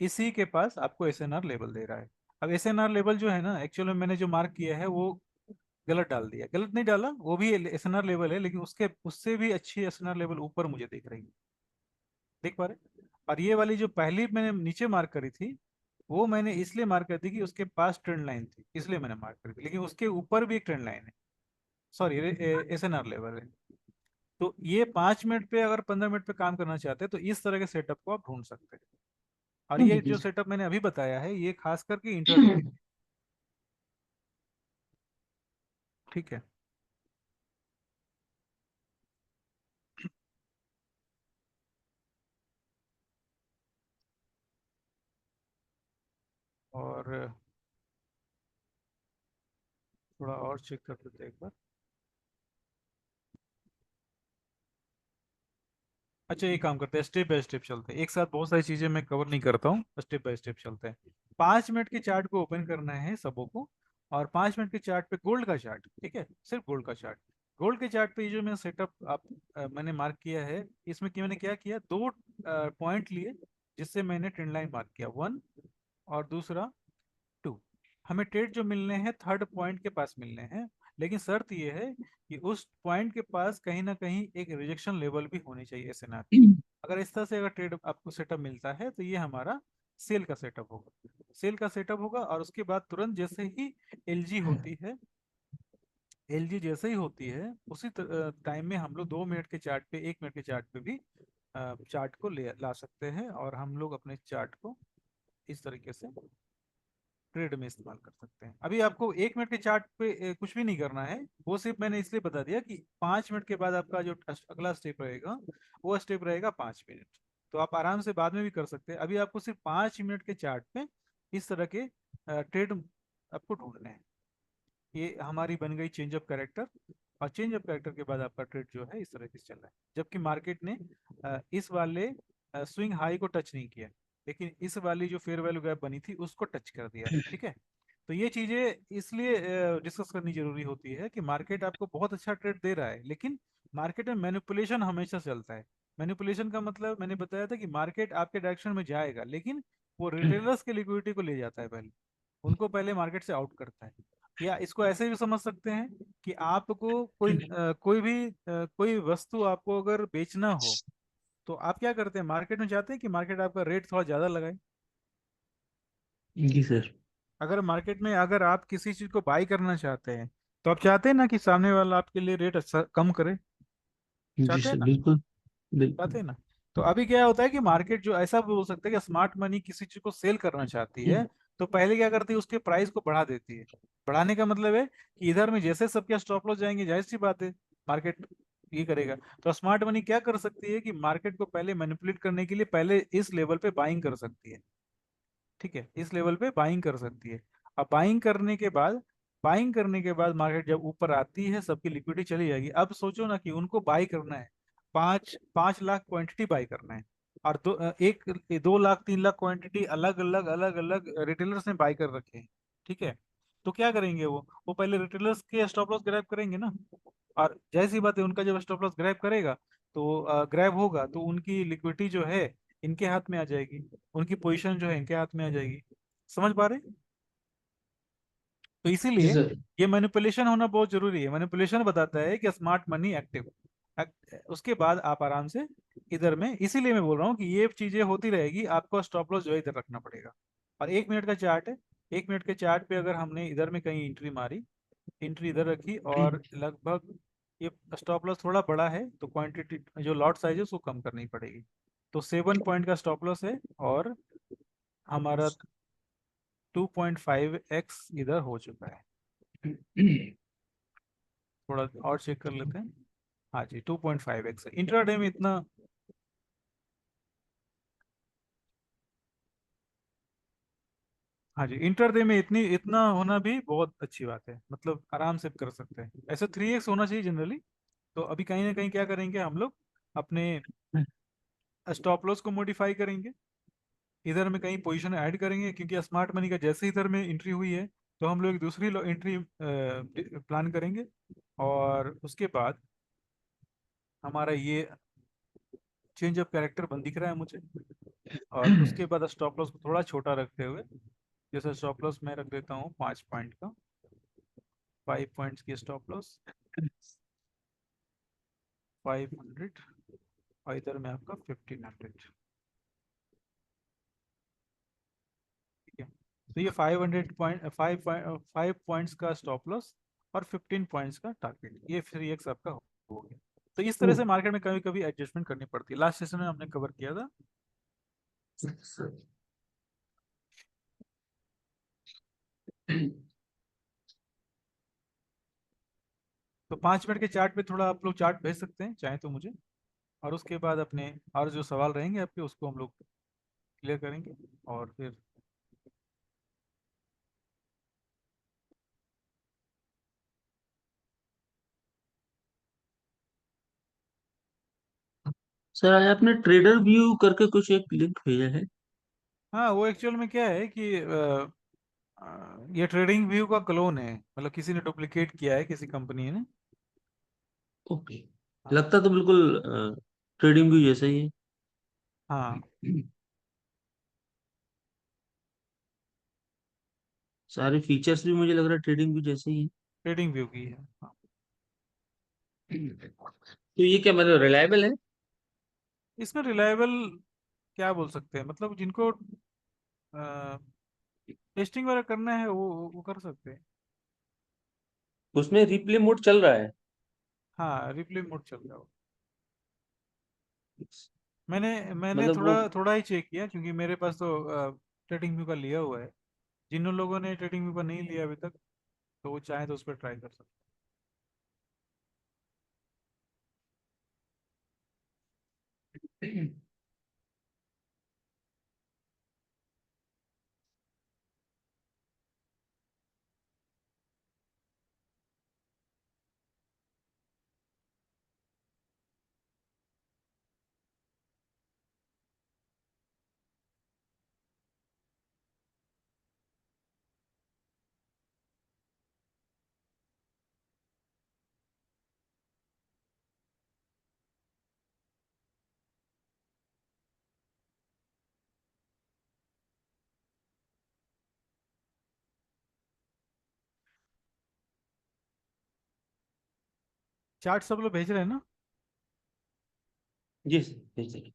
इसी के पास आपको एसएनआर लेवल दे रहा है। अब एसएनआर लेवल जो है ना, एक्चुअल में मैंने जो मार्क किया है वो गलत डाल दिया, गलत नहीं डाला, वो भी एसएनआर लेवल है, लेकिन उसके उससे भी अच्छी एसएनआर लेवल ऊपर मुझे दिख रही है, देख पा रहे। और ये वाली जो पहली मैंने नीचे मार्क करी थी, वो मैंने इसलिए मार्क कर दी कि उसके पास ट्रेंड लाइन थी, इसलिए मैंने मार्क करी थी, लेकिन उसके ऊपर भी एक ट्रेंड लाइन है, सॉरी एसएनआर लेवल है। तो ये 5 मिनट पे अगर 15 मिनट पे काम करना चाहते हैं तो इस तरह के सेटअप को आप ढूंढ सकते हैं। और ये जी जो सर। सेटअप मैंने अभी बताया है ये खास करके इंट्राडे के लिए, ठीक है। और थोड़ा और चेक कर लेते हैं एक बार। अच्छा ये काम करते हैं, स्टेप बाय स्टेप चलते हैं, एक साथ बहुत सारी चीजें मैं कवर नहीं करता हूँ, स्टेप बाय स्टेप चलते हैं। 5 मिनट के चार्ट को ओपन करना है सबों को, और 5 मिनट के चार्ट पे गोल्ड का चार्ट, ठीक है, सिर्फ गोल्ड का चार्ट। गोल्ड के चार्ट पे ये जो मैं सेटअप आप मैंने मार्क किया है, इसमें मैंने क्या किया, दो पॉइंट लिए जिससे मैंने ट्रेंड लाइन मार्क किया, वन और दूसरा टू। हमें ट्रेड जो मिलने हैं थर्ड पॉइंट के पास मिलने हैं, लेकिन शर्त यह है कि उस पॉइंट के पास कहीं ना कहीं एक रिजेक्शन लेवल भी होनी चाहिए एसएनआर की। अगर इस तरह से अगर ट्रेड आपको सेटअप मिलता है तो ये हमारा सेल का सेटअप होगा, सेल का सेटअप होगा। और उसके बाद तुरंत जैसे ही एलजी होती है, एलजी जैसे ही होती है उसी टाइम में हम लोग 2 मिनट के चार्ट पे, 1 मिनट के चार्ट पे भी चार्ट को ले ला सकते हैं, और हम लोग अपने चार्ट को इस तरीके से ट्रेड में इस्तेमाल कर सकते हैं। अभी आपको 1 मिनट के चार्ट पे कुछ भी नहीं करना है, वो सिर्फ मैंने इसलिए बता दिया कि 5 मिनट के बाद आपका जो अगला स्टेप रहेगा वो स्टेप रहेगा 5 मिनट। तो आप आराम से बाद में भी कर सकते हैं, अभी आपको सिर्फ 5 मिनट के चार्ट पे इस तरह के ट्रेड आपको ढूंढने हैं। ये हमारी बन गई चेंज ऑफ कैरेक्टर, और चेंज ऑफ कैरेक्टर के बाद आपका ट्रेड जो है इस तरह से चल रहा है, जबकि मार्केट ने इस वाले स्विंग हाई को टच नहीं किया, लेकिन इस वाली जो फेयर वैल्यू गैप बनी थी उसको टच कर दिया, ठीक है। तो ये चीजें इसलिए डिस्कस करनी जरूरी होती है कि मार्केट आपको बहुत अच्छा ट्रेड दे रहा है, लेकिन मार्केट में मैनिपुलेशन हमेशा चलता है। मैनिपुलेशन का मतलब मैंने बताया था कि मार्केट आपके डायरेक्शन में जाएगा, लेकिन वो रिटेलर्स के लिक्विडिटी को ले जाता है पहले, उनको पहले मार्केट से आउट करता है। या इसको ऐसे भी समझ सकते हैं कि आपको कोई वस्तु आपको अगर बेचना हो तो आप क्या करते हैं, मार्केट में जाते हैं कि मार्केट आपका रेट थोड़ा ज्यादा लगाए। जी सर। अगर मार्केट में अगर आप किसी चीज को बाई करना चाहते हैं तो आप चाहते हैं ना कि सामने वाला आपके लिए रेट अच्छा कम करे, जी चाहते हैं सर, ना, बिल्कुल चाहते बिल्कुल। हैं ना। तो अभी क्या होता है कि मार्केट जो ऐसा बोल सकते हैं कि स्मार्ट मनी किसी चीज को सेल करना चाहती है तो पहले क्या करती है, उसके प्राइस को बढ़ा देती है। बढ़ाने का मतलब है कि इधर में जैसे सबके स्टॉप लॉस जाएंगे, जाहिर सी बात है मार्केट ये करेगा। तो स्मार्ट मनी क्या कर सकती है कि मार्केट को पहले मैनिपुलेट करने के लिए पहले इस लेवल पे बाइंग कर सकती है, ठीक है, इस लेवल पे बाइंग कर सकती है। अब बाइंग करने के बाद मार्केट जब ऊपर आती है सबकी लिक्विडिटी चली जाएगी। अब सोचो ना कि उनको बाई करना है, 5 5 लाख क्वांटिटी बाई करना है, और 2 लाख 3 लाख क्वांटिटी अलग अलग रिटेलर्स ने बाई कर रखे हैं, ठीक है। तो क्या करेंगे वो पहले रिटेलर्स के स्टॉप लॉस ग्रैब करेंगे ना, और जैसी बात है उनका जब स्टॉप लॉस ग्रैब करेगा तो ग्रैब होगा तो उनकी लिक्विडिटी जो है इनके हाथ में आ जाएगी, उनकी पोजीशन जो है इनके हाथ में आ जाएगी। समझ पा रहे हैं? तो जी इसीलिए सर। ये मैनिपुलेशन होना बहुत जरूरी है। मैनिपुलेशन बताता है कि स्मार्ट मनी एक्टिव, उसके बाद आप आराम से इधर में, इसीलिए मैं बोल रहा हूँ कि ये चीजें होती रहेगी, आपको स्टॉप लॉस जो है इधर रखना पड़ेगा। और 1 मिनट का चार्ट है, 1 मिनट के चार्ट पे अगर हमने इधर में कहीं एंट्री मारी, एंट्री इधर रखी और लगभग ये स्टॉप लॉस थोड़ा बड़ा है तो क्वांटिटी जो लॉट साइज है उसको कम करनी पड़ेगी, तो 7 पॉइंट का स्टॉप लॉस है और हमारा 2.5x इधर हो चुका है। थोड़ा और चेक कर लेते हैं। हाँ जी, 2.5x है। इंट्राडे में इतना, हाँ जी, इंट्राडे में इतना होना भी बहुत अच्छी बात है, मतलब आराम से कर सकते हैं। ऐसे 3x होना चाहिए जनरली। तो अभी कहीं ना कहीं क्या करेंगे हम लोग, अपने स्टॉप लॉस को मॉडिफाई करेंगे, इधर में कहीं पोजीशन ऐड करेंगे, क्योंकि स्मार्ट मनी का जैसे इधर में एंट्री हुई है तो हम लोग एक दूसरी एंट्री प्लान करेंगे। और उसके बाद हमारा ये चेंज ऑफ कैरेक्टर बन दिख रहा है मुझे। और उसके बाद स्टॉप लॉस को थोड़ा छोटा रखते हुए, जैसे स्टॉप लॉस मैं रख देता हूँ 5 पॉइंट का, 5 पॉइंट्स की स्टॉप लॉस 500, और इधर में आपका 1500। ठीक है, तो ये 5 पॉइंट्स का स्टॉप लॉस और 15 पॉइंट्स का टारगेट, ये 3x आपका हो गया। तो इस तरह से मार्केट में कभी कभी एडजस्टमेंट करनी पड़ती है। लास्ट सेशन में हमने कवर किया था। तो 5 मिनट के चार्ट पे थोड़ा आप लोग चार्ट भेज सकते हैं चाहे तो मुझे, और उसके बाद अपने और जो सवाल रहेंगे आपके उसको हम लोग क्लियर करेंगे। और फिर सर आज आपने ट्रेडर व्यू करके कुछ एक लिंक भेजा है। हाँ, वो एक्चुअल में क्या है कि ये ट्रेडिंग व्यू का क्लोन है, मतलब किसी ने डुप्लीकेट किया है, किसी कंपनी ने। ओके। हाँ। लगता तो बिल्कुल ट्रेडिंग व्यू जैसा ही हाँ, है। सारे फीचर्स भी मुझे लग रहा है ट्रेडिंग व्यू जैसे ही ट्रेडिंग व्यू की है। हाँ। है। तो ये क्या मतलब रिलायबल है? इसमें रिलायबल क्या बोल सकते हैं, मतलब जिनको टेस्टिंग वगैरह करना है वो कर सकते हैं। उसमें रिप्ले मोड चल रहा है? हाँ, रिप्ले मोड चल रहा है। मैंने मैंने मतलब थोड़ा वो थोड़ा ही चेक किया, क्योंकि मेरे पास तो ट्रेडिंग व्यू का लिया हुआ है। जिन लोगों ने ट्रेडिंग व्यू का नहीं लिया अभी तक, तो वो चाहे तो उस पर ट्राई कर सकते हैं। चार्ट सब लोग भेज रहे हैं ना? जी सर, जी सर।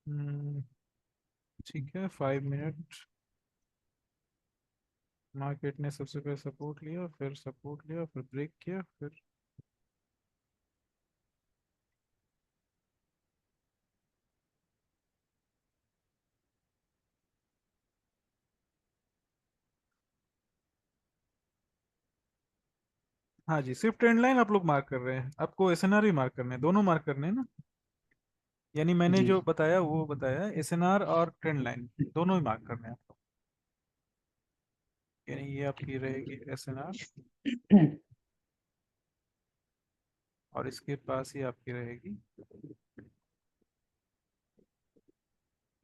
ठीक है, 5 मिनट। मार्केट ने सबसे पहले सपोर्ट लिया, फिर ब्रेक किया, फिर हाँ जी, सिर्फ ट्रेंड लाइन आप लोग मार्क कर रहे हैं, आपको एसएनआर भी मार्क करने हैं, दोनों मार्क करने हैं ना। यानी मैंने जी जो बताया वो बताया, एसएनआर और ट्रेंड लाइन दोनों ही मार्क करने हैं आपको। यानी ये आपकी रहेगी एसएनआर, और इसके पास ही आपकी रहेगी,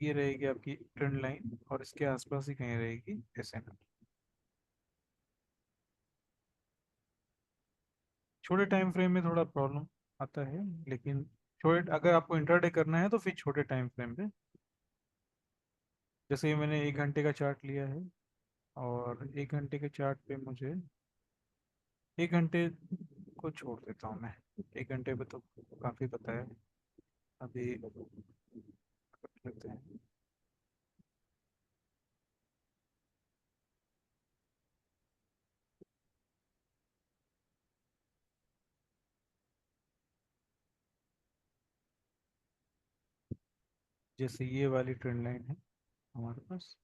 ये रहेगी आपकी ट्रेंड लाइन, और इसके आसपास ही कहीं रहेगी एसएनआर। छोटे टाइम फ्रेम में थोड़ा प्रॉब्लम आता है, लेकिन छोटे, अगर आपको इंटरडे करना है तो फिर छोटे टाइम फ्रेम पे, जैसे ये मैंने 1 घंटे का चार्ट लिया है, और 1 घंटे के चार्ट पे मुझे 1 घंटे को छोड़ देता हूँ मैं। 1 घंटे पे तो काफ़ी बताया, अभी कर लेते हैं। जैसे ये वाली ट्रेंड लाइन है हमारे पास,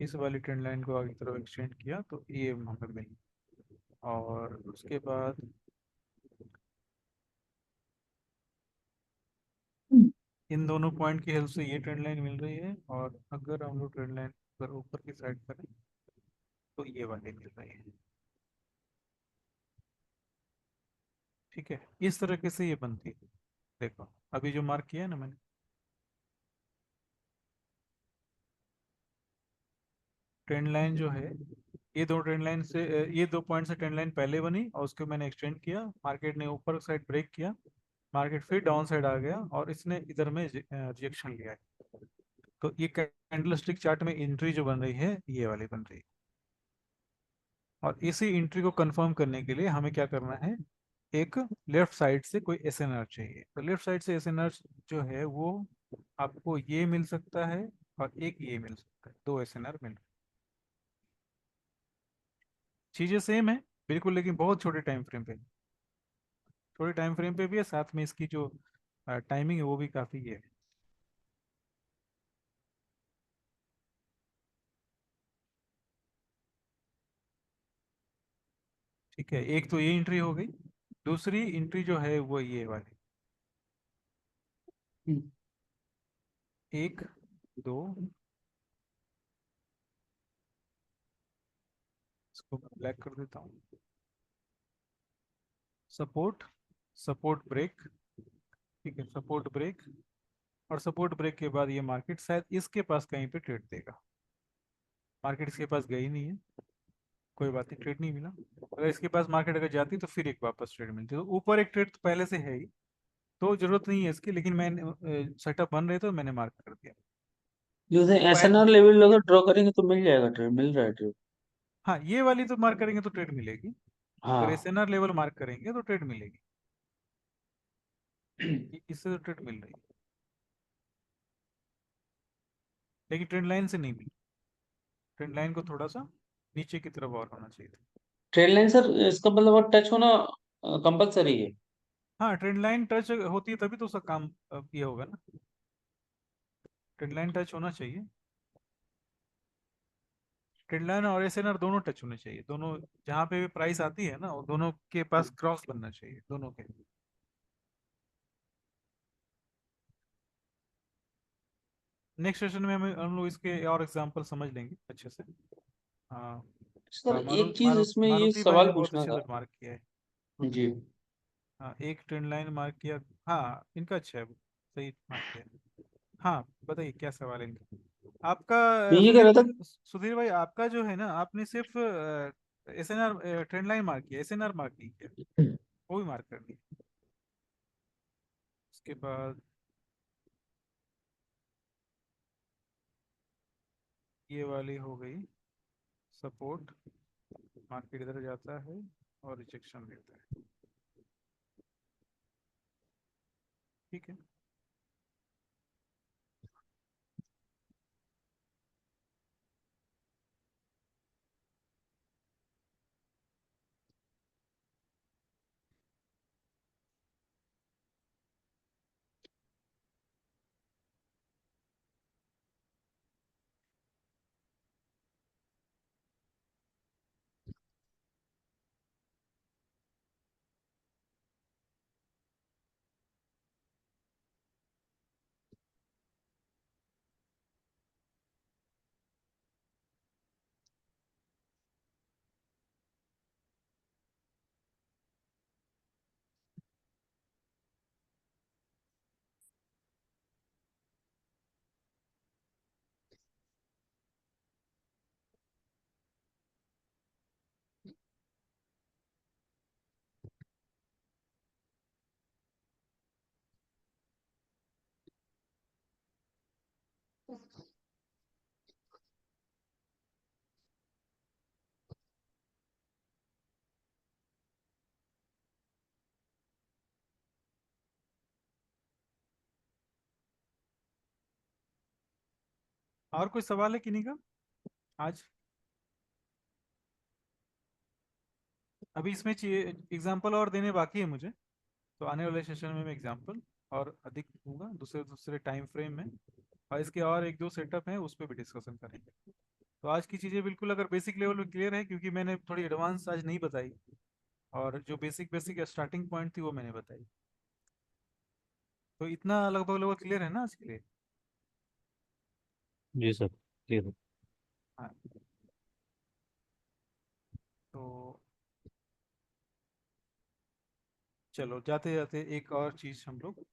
इस वाली ट्रेंड लाइन को आगे की तरफ एक्सटेंड किया तो ये हमें मिली, और उसके बाद इन दोनों पॉइंट की हेल्प से ये ट्रेंड लाइन मिल रही है, और अगर हम लोग ट्रेंड लाइन पर ऊपर की साइड करें तो ये वाली मिल रही है। ठीक है, इस तरीके से ये बनती है। देखो अभी जो मार्क किया है ना मैंने, ट्रेंड लाइन जो है, ये दो ट्रेंड लाइन से ये 2 पॉइंट से ट्रेंड लाइन पहले बनी, और उसको मैंने एक्सटेंड किया, मार्केट ने ऊपर साइड ब्रेक किया, मार्केट फिर डाउन साइड आ गया, और इसने इधर में रिजेक्शन लिया है। तो ये कैंडलस्टिक चार्ट में एंट्री जो बन रही है ये वाली बन रही है, और इसी एंट्री को कंफर्म करने के लिए हमें क्या करना है, एक लेफ्ट साइड से कोई एसएनआर चाहिए। तो लेफ्ट साइड से एसएनआर जो है वो आपको ये मिल सकता है, और एक ये मिल सकता है, 2 एसएनआर मिल, चीजें सेम है बिल्कुल, लेकिन बहुत छोटे टाइम फ्रेम पे, छोटे टाइम फ्रेम पे भी है, साथ में इसकी जो टाइमिंग है वो भी काफी है। ठीक है, एक तो ये एंट्री हो गई, दूसरी एंट्री जो है वो ये वाली, 1 2, इसको ब्लैक कर देता हूँ। सपोर्ट, सपोर्ट ब्रेक, ठीक है, सपोर्ट ब्रेक, और सपोर्ट ब्रेक के बाद ये मार्केट शायद इसके पास कहीं पे ट्रेड देगा। मार्केट इसके पास गई नहीं है, कोई बात नहीं, ट्रेड नहीं मिला। अगर इसके पास मार्केट अगर जाती तो फिर एक वापस ट्रेड मिलती, तो ऊपर एक ट्रेड तो पहले से है ही, तो जरूरत नहीं है इसकी, लेकिन मैंने सेटअप बन रहे तो मैंने मार्क कर दिया। जैसे पहले, एसएनआर लेवल अगर ड्रॉ करेंगे तो मिल जाएगा ट्रेड, मिल रहा है ट्रेड। हाँ ये वाली तो मार्क करेंगे तो ट्रेड मिलेगी, अगर हाँ एसएनआर लेवल मार्क करेंगे तो ट्रेड मिलेगी, इससे तो ट्रेड मिल रही है, लेकिन ट्रेंड लाइन से नहीं मिली, ट्रेंड लाइन को थोड़ा सा नीचे की तरफ और होना चाहिए था। ट्रेड लाइन सर, इसका मतलब टच होना कंपलसरी है। हाँ, ट्रेंड लाइन टच होती है तभी तो उसका काम ये होगा ना, ट्रेंड लाइन टच होना चाहिए, ट्रेंड लाइन और एसएनआर दोनों टच होने चाहिए, दोनों जहाँ पे भी प्राइस आती है ना वो दोनों के पास क्रॉस बनना चाहिए, दोनों के। नेक्स्ट सेशन में हम लोग इसके और एग्जांपल समझ लेंगे अच्छे से। हाँ, सर एक चीज इसमें ये मारुति भाई सवाल ने बहुत पूछना अच्छे था। से मार्क किया है। जी। हाँ, एक ट्रेंड लाइन मार्क किया, हाँ इनका अच्छा है, सही मार्क किया। हाँ बताइए क्या सवाल है इनका आपका। मैं ये कह सुधीर रहा था। भाई, सुधीर भाई आपका जो है ना, आपने सिर्फ एसएनआर ट्रेंड लाइन मार्क किया, एसएनआर मार्क नहीं किया, वो भी मार्क कर दिया। उसके बाद ये वाली हो गई सपोर्ट, मार्केट इधर जाता है और रिजेक्शन देता है। ठीक है, और कोई सवाल है किन्हीं का आज? अभी इसमें एग्जाम्पल और देने बाकी है मुझे, तो आने वाले सेशन में मैं एग्जाम्पल और अधिक दूंगा दूसरे दूसरे टाइम फ्रेम में, और इसके और एक दो सेटअप हैं उस पर भी डिस्कशन करेंगे। तो आज की चीज़ें बिल्कुल अगर बेसिक लेवल में क्लियर है, क्योंकि मैंने थोड़ी एडवांस आज नहीं बताई, और जो बेसिक बेसिक स्टार्टिंग पॉइंट थी वो मैंने बताई। तो इतना लगभग लगभग क्लियर है ना आज के लिए? जी सर, क्लियर। हाँ। तो चलो जाते जाते एक और चीज हम लोग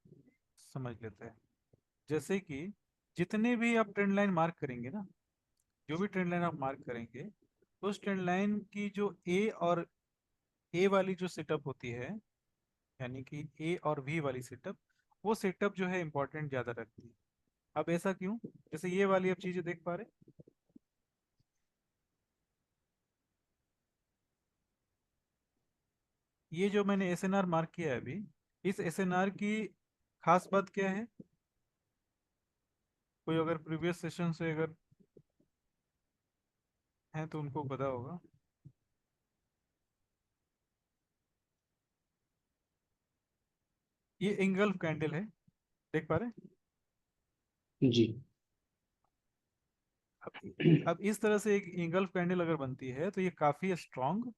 समझ लेते हैं। जैसे कि जितने भी आप ट्रेंड लाइन मार्क करेंगे ना, जो भी ट्रेंड लाइन आप मार्क करेंगे, तो उस ट्रेंड लाइन की जो ए और ए वाली जो सेटअप होती है, यानी कि ए और वी वाली सेटअप, वो सेटअप जो है इंपॉर्टेंट ज्यादा रखती है। अब ऐसा क्यों? जैसे ये वाली आप चीजें देख पा रहे, ये जो मैंने एस एन आर मार्क किया है अभी, इस एस एन आर की खास बात क्या है? कोई अगर प्रीवियस सेशन से अगर है तो उनको पता होगा। ये इंगल्फ कैंडल है, देख पा रहे हैं? जी। अब इस तरह से एक इंगल्फ कैंडल अगर बनती है तो ये काफी स्ट्रॉन्ग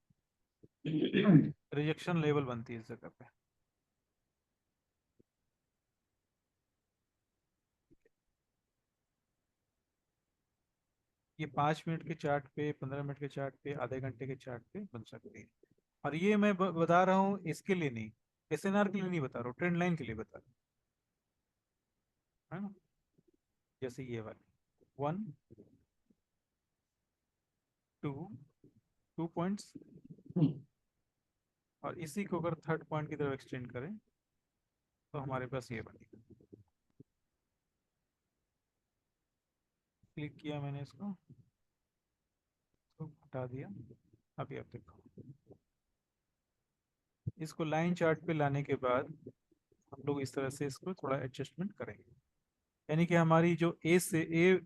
रिजेक्शन लेवल बनती है इस जगह पे। ये 5 मिनट के चार्ट पे, 15 मिनट के चार्ट पे, आधे घंटे के चार्ट पे बन सकती है। और ये मैं बता रहा हूँ इसके लिए नहीं, एसएनआर के लिए नहीं बता रहा हूँ, ट्रेंड लाइन के लिए बता रहा हूँ, है ना? जैसे ये वाली 1 2 2 पॉइंट्स, और इसी को अगर थर्ड पॉइंट की तरफ एक्सटेंड करें तो हमारे पास ये बनेगा। क्लिक किया मैंने इसको, तो हटा दिया। अभी आप देखो, इसको लाइन चार्ट पे लाने के बाद हम लोग इस तरह से इसको थोड़ा एडजस्टमेंट करेंगे, यानी कि हमारी जो ए से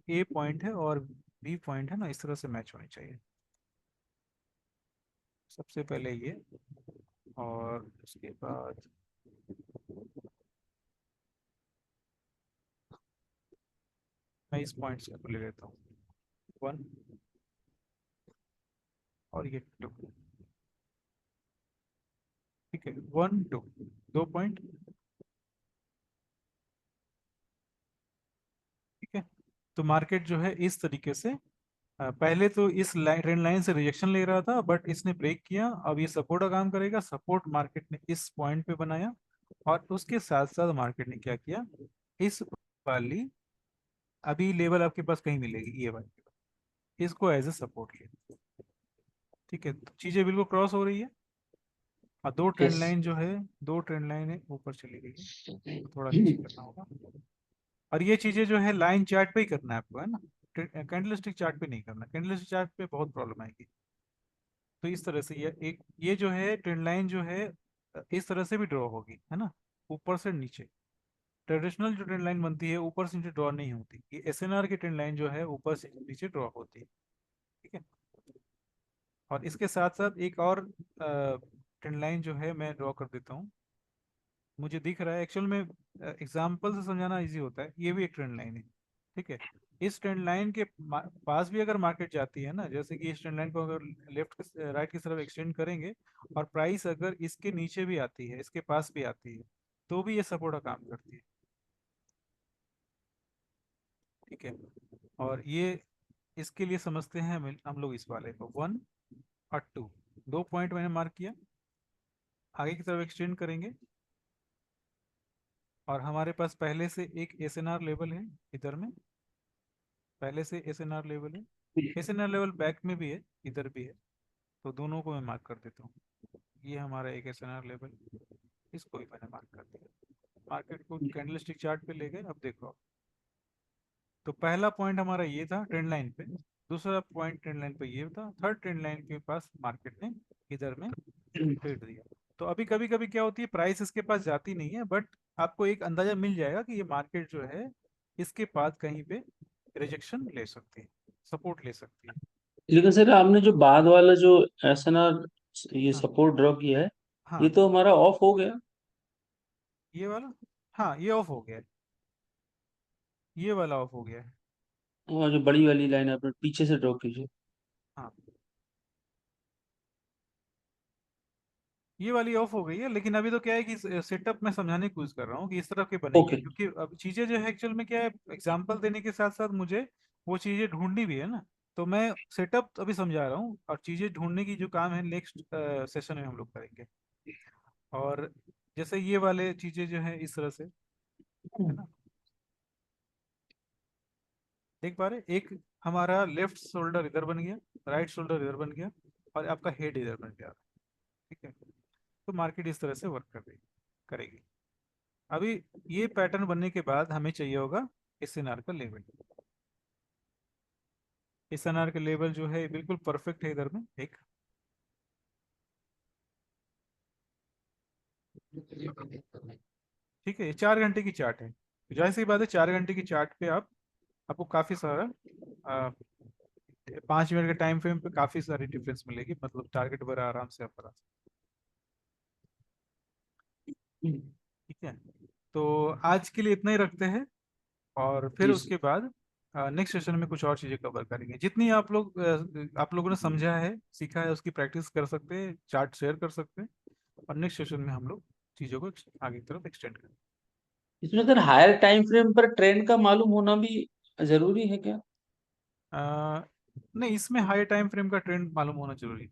ए पॉइंट है और बी पॉइंट है ना, इस तरह से मैच होनी चाहिए। सबसे पहले ये, और उसके बाद मैं इस पॉइंट से ले लेता हूँ 1, और ये 2। ठीक है, 1 2, 2 पॉइंट। ठीक है, तो मार्केट जो है इस तरीके से पहले तो इस ट्रेंड लाइन से रिजेक्शन ले रहा था, बट इसने ब्रेक किया। अब ये सपोर्ट का काम करेगा। सपोर्ट मार्केट ने इस पॉइंट पे बनाया, और उसके साथ साथ मार्केट ने क्या किया, इस वाली अभी लेवल आपके पास कहीं मिलेगी, ये वाली, इसको एज ए सपोर्ट लिया। ठीक है, तो चीजें बिल्कुल क्रॉस हो रही है, और दो ट्रेंड यस। लाइन जो है, दो ट्रेंड लाइन है ऊपर चली गई है, तो थोड़ा नीचे करना होगा। और ये चीजें जो है लाइन चार्ट पे ही करना है आपको, है ना? कैंडलस्टिक चार्ट पे नहीं करना, कैंडलस्टिक चार्ट पे बहुत प्रॉब्लम आएगी। तो इस तरह से ये जो है ट्रेंड लाइन जो है इस तरह से भी ड्रॉ होगी, है ना, ऊपर से नीचे। ट्रेडिशनल जो ट्रेंड लाइन बनती है ऊपर से नीचे ड्रॉ नहीं होती, ये एसएनआर की ट्रेंड लाइन जो है ऊपर से नीचे ड्रॉ होती है। ठीक है, और इसके साथ साथ एक और ट्रेंड लाइन जो है मैं ड्रॉ कर देता हूँ, मुझे दिख रहा है एक्चुअल में, एग्जाम्पल से समझाना इजी होता है। ये भी एक ट्रेंड लाइन है। ठीक है, इस ट्रेंड लाइन के पास भी अगर मार्केट जाती है ना, जैसे कि इस ट्रेंड लाइन को अगर लेफ्ट राइट की तरफ एक्सटेंड करेंगे, और प्राइस अगर इसके नीचे भी आती है, इसके पास भी आती है, तो भी ये सपोर्ट का काम करती है। ठीक है, और ये इसके लिए समझते हैं हम लोग इस वाले को 1 और 2, 2 पॉइंट मैंने मार्क किया, आगे की तरफ एक्सटेंड करेंगे, और हमारे पास पहले से एक एसएनआर लेवल है इधर में, पहले से एसएनआर लेवल है, एसएनआर लेवल बैक में भी है, इधर भी है, तो दोनों को मैं मार्क कर देता हूँ। ये हमारा एक एसएनआर लेवल, इसको भी मैंने मार्क कर दिया। मार्केट को कैंडलस्टिक चार्ट पे ले गए। अब देखो, तो पहला पॉइंट हमारा ये था ट्रेंड लाइन पे, दूसरा पॉइंट ट्रेंड लाइन पे ये था, थर्ड ट्रेंड लाइन के पास मार्केट ने इधर में ट्रेड दिया। तो अभी कभी कभी क्या होती है, प्राइस इसके पास जाती नहीं है, बट आपको एक अंदाजा मिल जाएगा कि ये मार्केट जो है इसके पास कहीं पे रिजेक्शन ले सकती है, सपोर्ट ले सकती है। लेकिन सर आपने जो बाद वाला जो SNR ये हाँ सपोर्ट ड्रॉ किया है, ये हाँ, तो हमारा ऑफ हो गया। ये वाला, हाँ ये ऑफ हो गया है, ये वाला ऑफ हो गया है। और जो बड़ी वाली लाइन आपने पीछे से ड्रॉ कीजिए। हाँ ये वाली ऑफ हो गई है, लेकिन अभी तो क्या है कि सेटअप में समझाने की कोशिश कर रहा हूँ कि इस तरह के बनेंगे, ओके। क्योंकि अब चीजें जो है एक्चुअल में क्या है, एग्जांपल देने के साथ साथ मुझे वो चीजें ढूंढनी भी है ना। तो मैं सेटअप अभी समझा रहा हूँ, और चीजें ढूंढने की जो काम है नेक्स्ट सेशन में हम लोग करेंगे। और जैसे ये वाले चीजें जो है इस तरह से, है ना, देख पा रहे, एक हमारा लेफ्ट शोल्डर इधर बन गया, राइट शोल्डर इधर बन गया, और आपका हेड इधर बन गया। ठीक है, तो मार्केट इस तरह से वर्क करेगी। अभी ये पैटर्न बनने के बाद हमें चाहिए होगा SNR का लेवल। SNR का लेवल जो है बिल्कुल परफेक्ट है इधर में एक, ठीक है, ये 4 घंटे की चार्ट है। तो जाहिर सी बात है 4 घंटे की चार्ट पे आपको काफी सारा 5 मिनट के टाइम फ्रेम पे काफी सारी डिफरेंस मिलेगी, मतलब टारगेट वगैरह आराम से आप बना सकते हैं। ठीक है, तो आज के लिए इतना ही रखते हैं, और फिर जी सर। उसके बाद नेक्स्ट सेशन में कुछ और चीजें कवर करेंगे। जितनी आप लोगों ने समझा है, सीखा है, उसकी प्रैक्टिस कर सकते हैं, चार्ट शेयर कर सकते हैं, और नेक्स्ट सेशन में हम लोग चीजों को आगे की तरफ एक्सटेंड करेंगे। इसमें सर हायर टाइम फ्रेम पर ट्रेंड का मालूम होना भी जरूरी है क्या? अ, नहीं, इसमें हाई टाइम फ्रेम का ट्रेंड मालूम होना जरूरी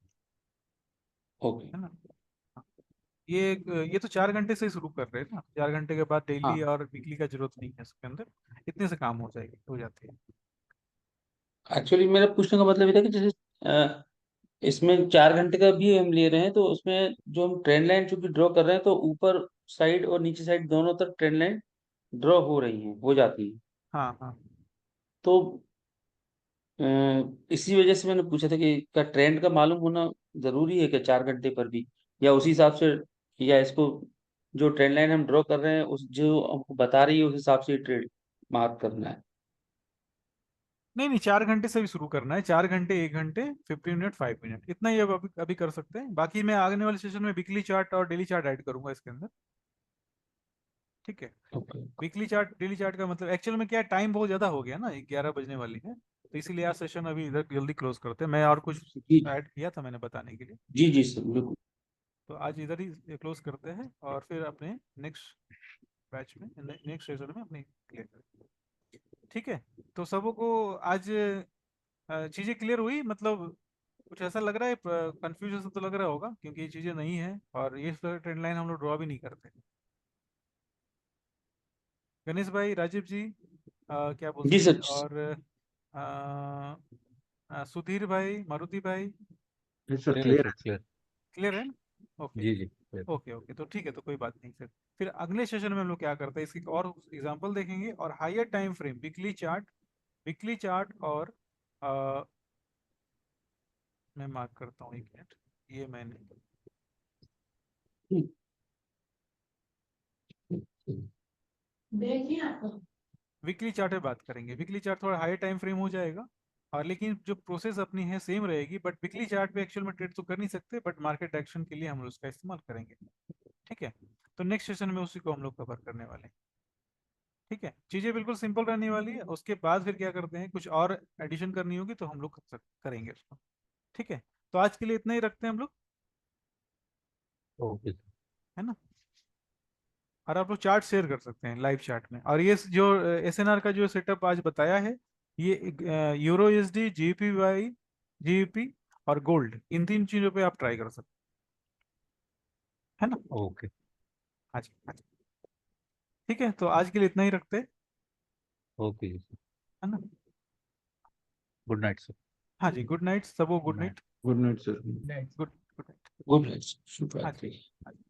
ओके। है ना। हाँ, ये तो 4 घंटे से ही शुरू कर रहे हैं ना, 4 घंटे के बाद डेली हाँ, और वीकली का जरूरत नहीं है इसके अंदर, इतने से काम हो जाती है। एक्चुअली मेरा पूछने का मतलब ये था कि जैसे इसमें 4 घंटे का भी हम ले रहे हैं, तो उसमें जो हम ट्रेंड लाइन चूंकि ड्रॉ कर रहे हैं, तो ऊपर साइड और नीचे साइड दोनों तरफ ट्रेंड लाइन ड्रॉ हो रही हैं, हो जाती है। हाँ हाँ, तो अ, इसी वजह से मैंने पूछा था कि क्या ट्रेंड का मालूम होना जरूरी है क्या 4 घंटे पर भी, या उसी हिसाब से, या इसको जो ट्रेंड लाइन हम ड्रॉ कर रहे हैं उस जो हमको बता रही है उस हिसाब से ट्रेड मार्क करना है? नहीं नहीं, 4 घंटे से भी शुरू करना है, 4 घंटे, 1 घंटे, 15 मिनट, 5 मिनट, इतना ही अब अभी कर सकते हैं। बाकी मैं आगे वाले सेशन में वीकली चार्ट और डेली चार्ट ऐड करूंगा इसके अंदर। ठीक है, okay. Weekly chart daily chart का मतलब एक्चुअल में क्या है, टाइम बहुत ज्यादा हो गया ना, 11 बजने वाली है, तो इसीलिए आज सेशन अभी इधर जल्दी क्लोज करते हैं। मैं और कुछ जी ऐड किया था मैंने बताने के लिए, जी जी सर, बिल्कुल। तो आज इधर ही क्लोज करते हैं, और फिर अपने नेक्स्ट बैच में, नेक्स्ट सेशन में अपने क्लियर करेंगे। ठीक है, तो सबों को आज चीजें क्लियर हुई, मतलब कुछ ऐसा लग रहा है, कंफ्यूजन तो लग रहा होगा, क्योंकि ये चीजें नहीं है, और ये ट्रेंड लाइन हम लोग ड्रॉ भी नहीं करते। गणेश भाई, राजीव जी, क्या जी बोलते हैं, सर। और सुधीर भाई, मारुति भाई, नहीं सर, क्लियर है क्लियर सर, है। क्लियर। क्लियर है ना? ओके जी जी clear। ओके ओके, तो ठीक है, तो कोई बात नहीं फिर अगले सेशन में हम लोग क्या करते हैं, इसकी और एग्जांपल देखेंगे, और higher time frame weekly chart, और अ, मैं मार्क करता हूँ 1 मिनट, ये मैंने वीकली चार्ट पे बात करेंगे। वीकली चार्ट थोड़ा हाई टाइम फ्रेम हो जाएगा, और लेकिन जो प्रोसेस अपनी है सेम रहेगी, बट वीकली चार्ट पे एक्चुअल में ट्रेड तो कर नहीं सकते, बट मार्केट एक्शन के लिए हम लोग उसका इस्तेमाल करेंगे। ठीक है, तो नेक्स्ट सेशन में उसी को हम लोग कवर करने वाले हैं। ठीक है, चीजें बिल्कुल सिंपल रहने वाली है, उसके बाद फिर क्या करते हैं, कुछ और एडिशन करनी होगी तो हम लोग करेंगे उसको। ठीक है, तो आज के लिए इतना ही रखते हैं हम लोग, ओके सर। है ना। और आप लोग चार्ट शेयर कर सकते हैं लाइव चार्ट में, और ये जो SNR का जो सेटअप आज बताया है, ये EURUSD, GBP, GBP और गोल्ड, इन 3 चीजों पे आप ट्राई कर सकते हैं, है ना। ओके। हाँ जी, हाँ जी। ठीक है, तो आज के लिए इतना ही रखते हैं, ओके जी सर। है ना। Good night sir. हाँ जी, गुड नाइट सबको, good good night. Night, good night sir. Good good night. Good night, शुभ हाँ जी, रात्रि। हाँ जी।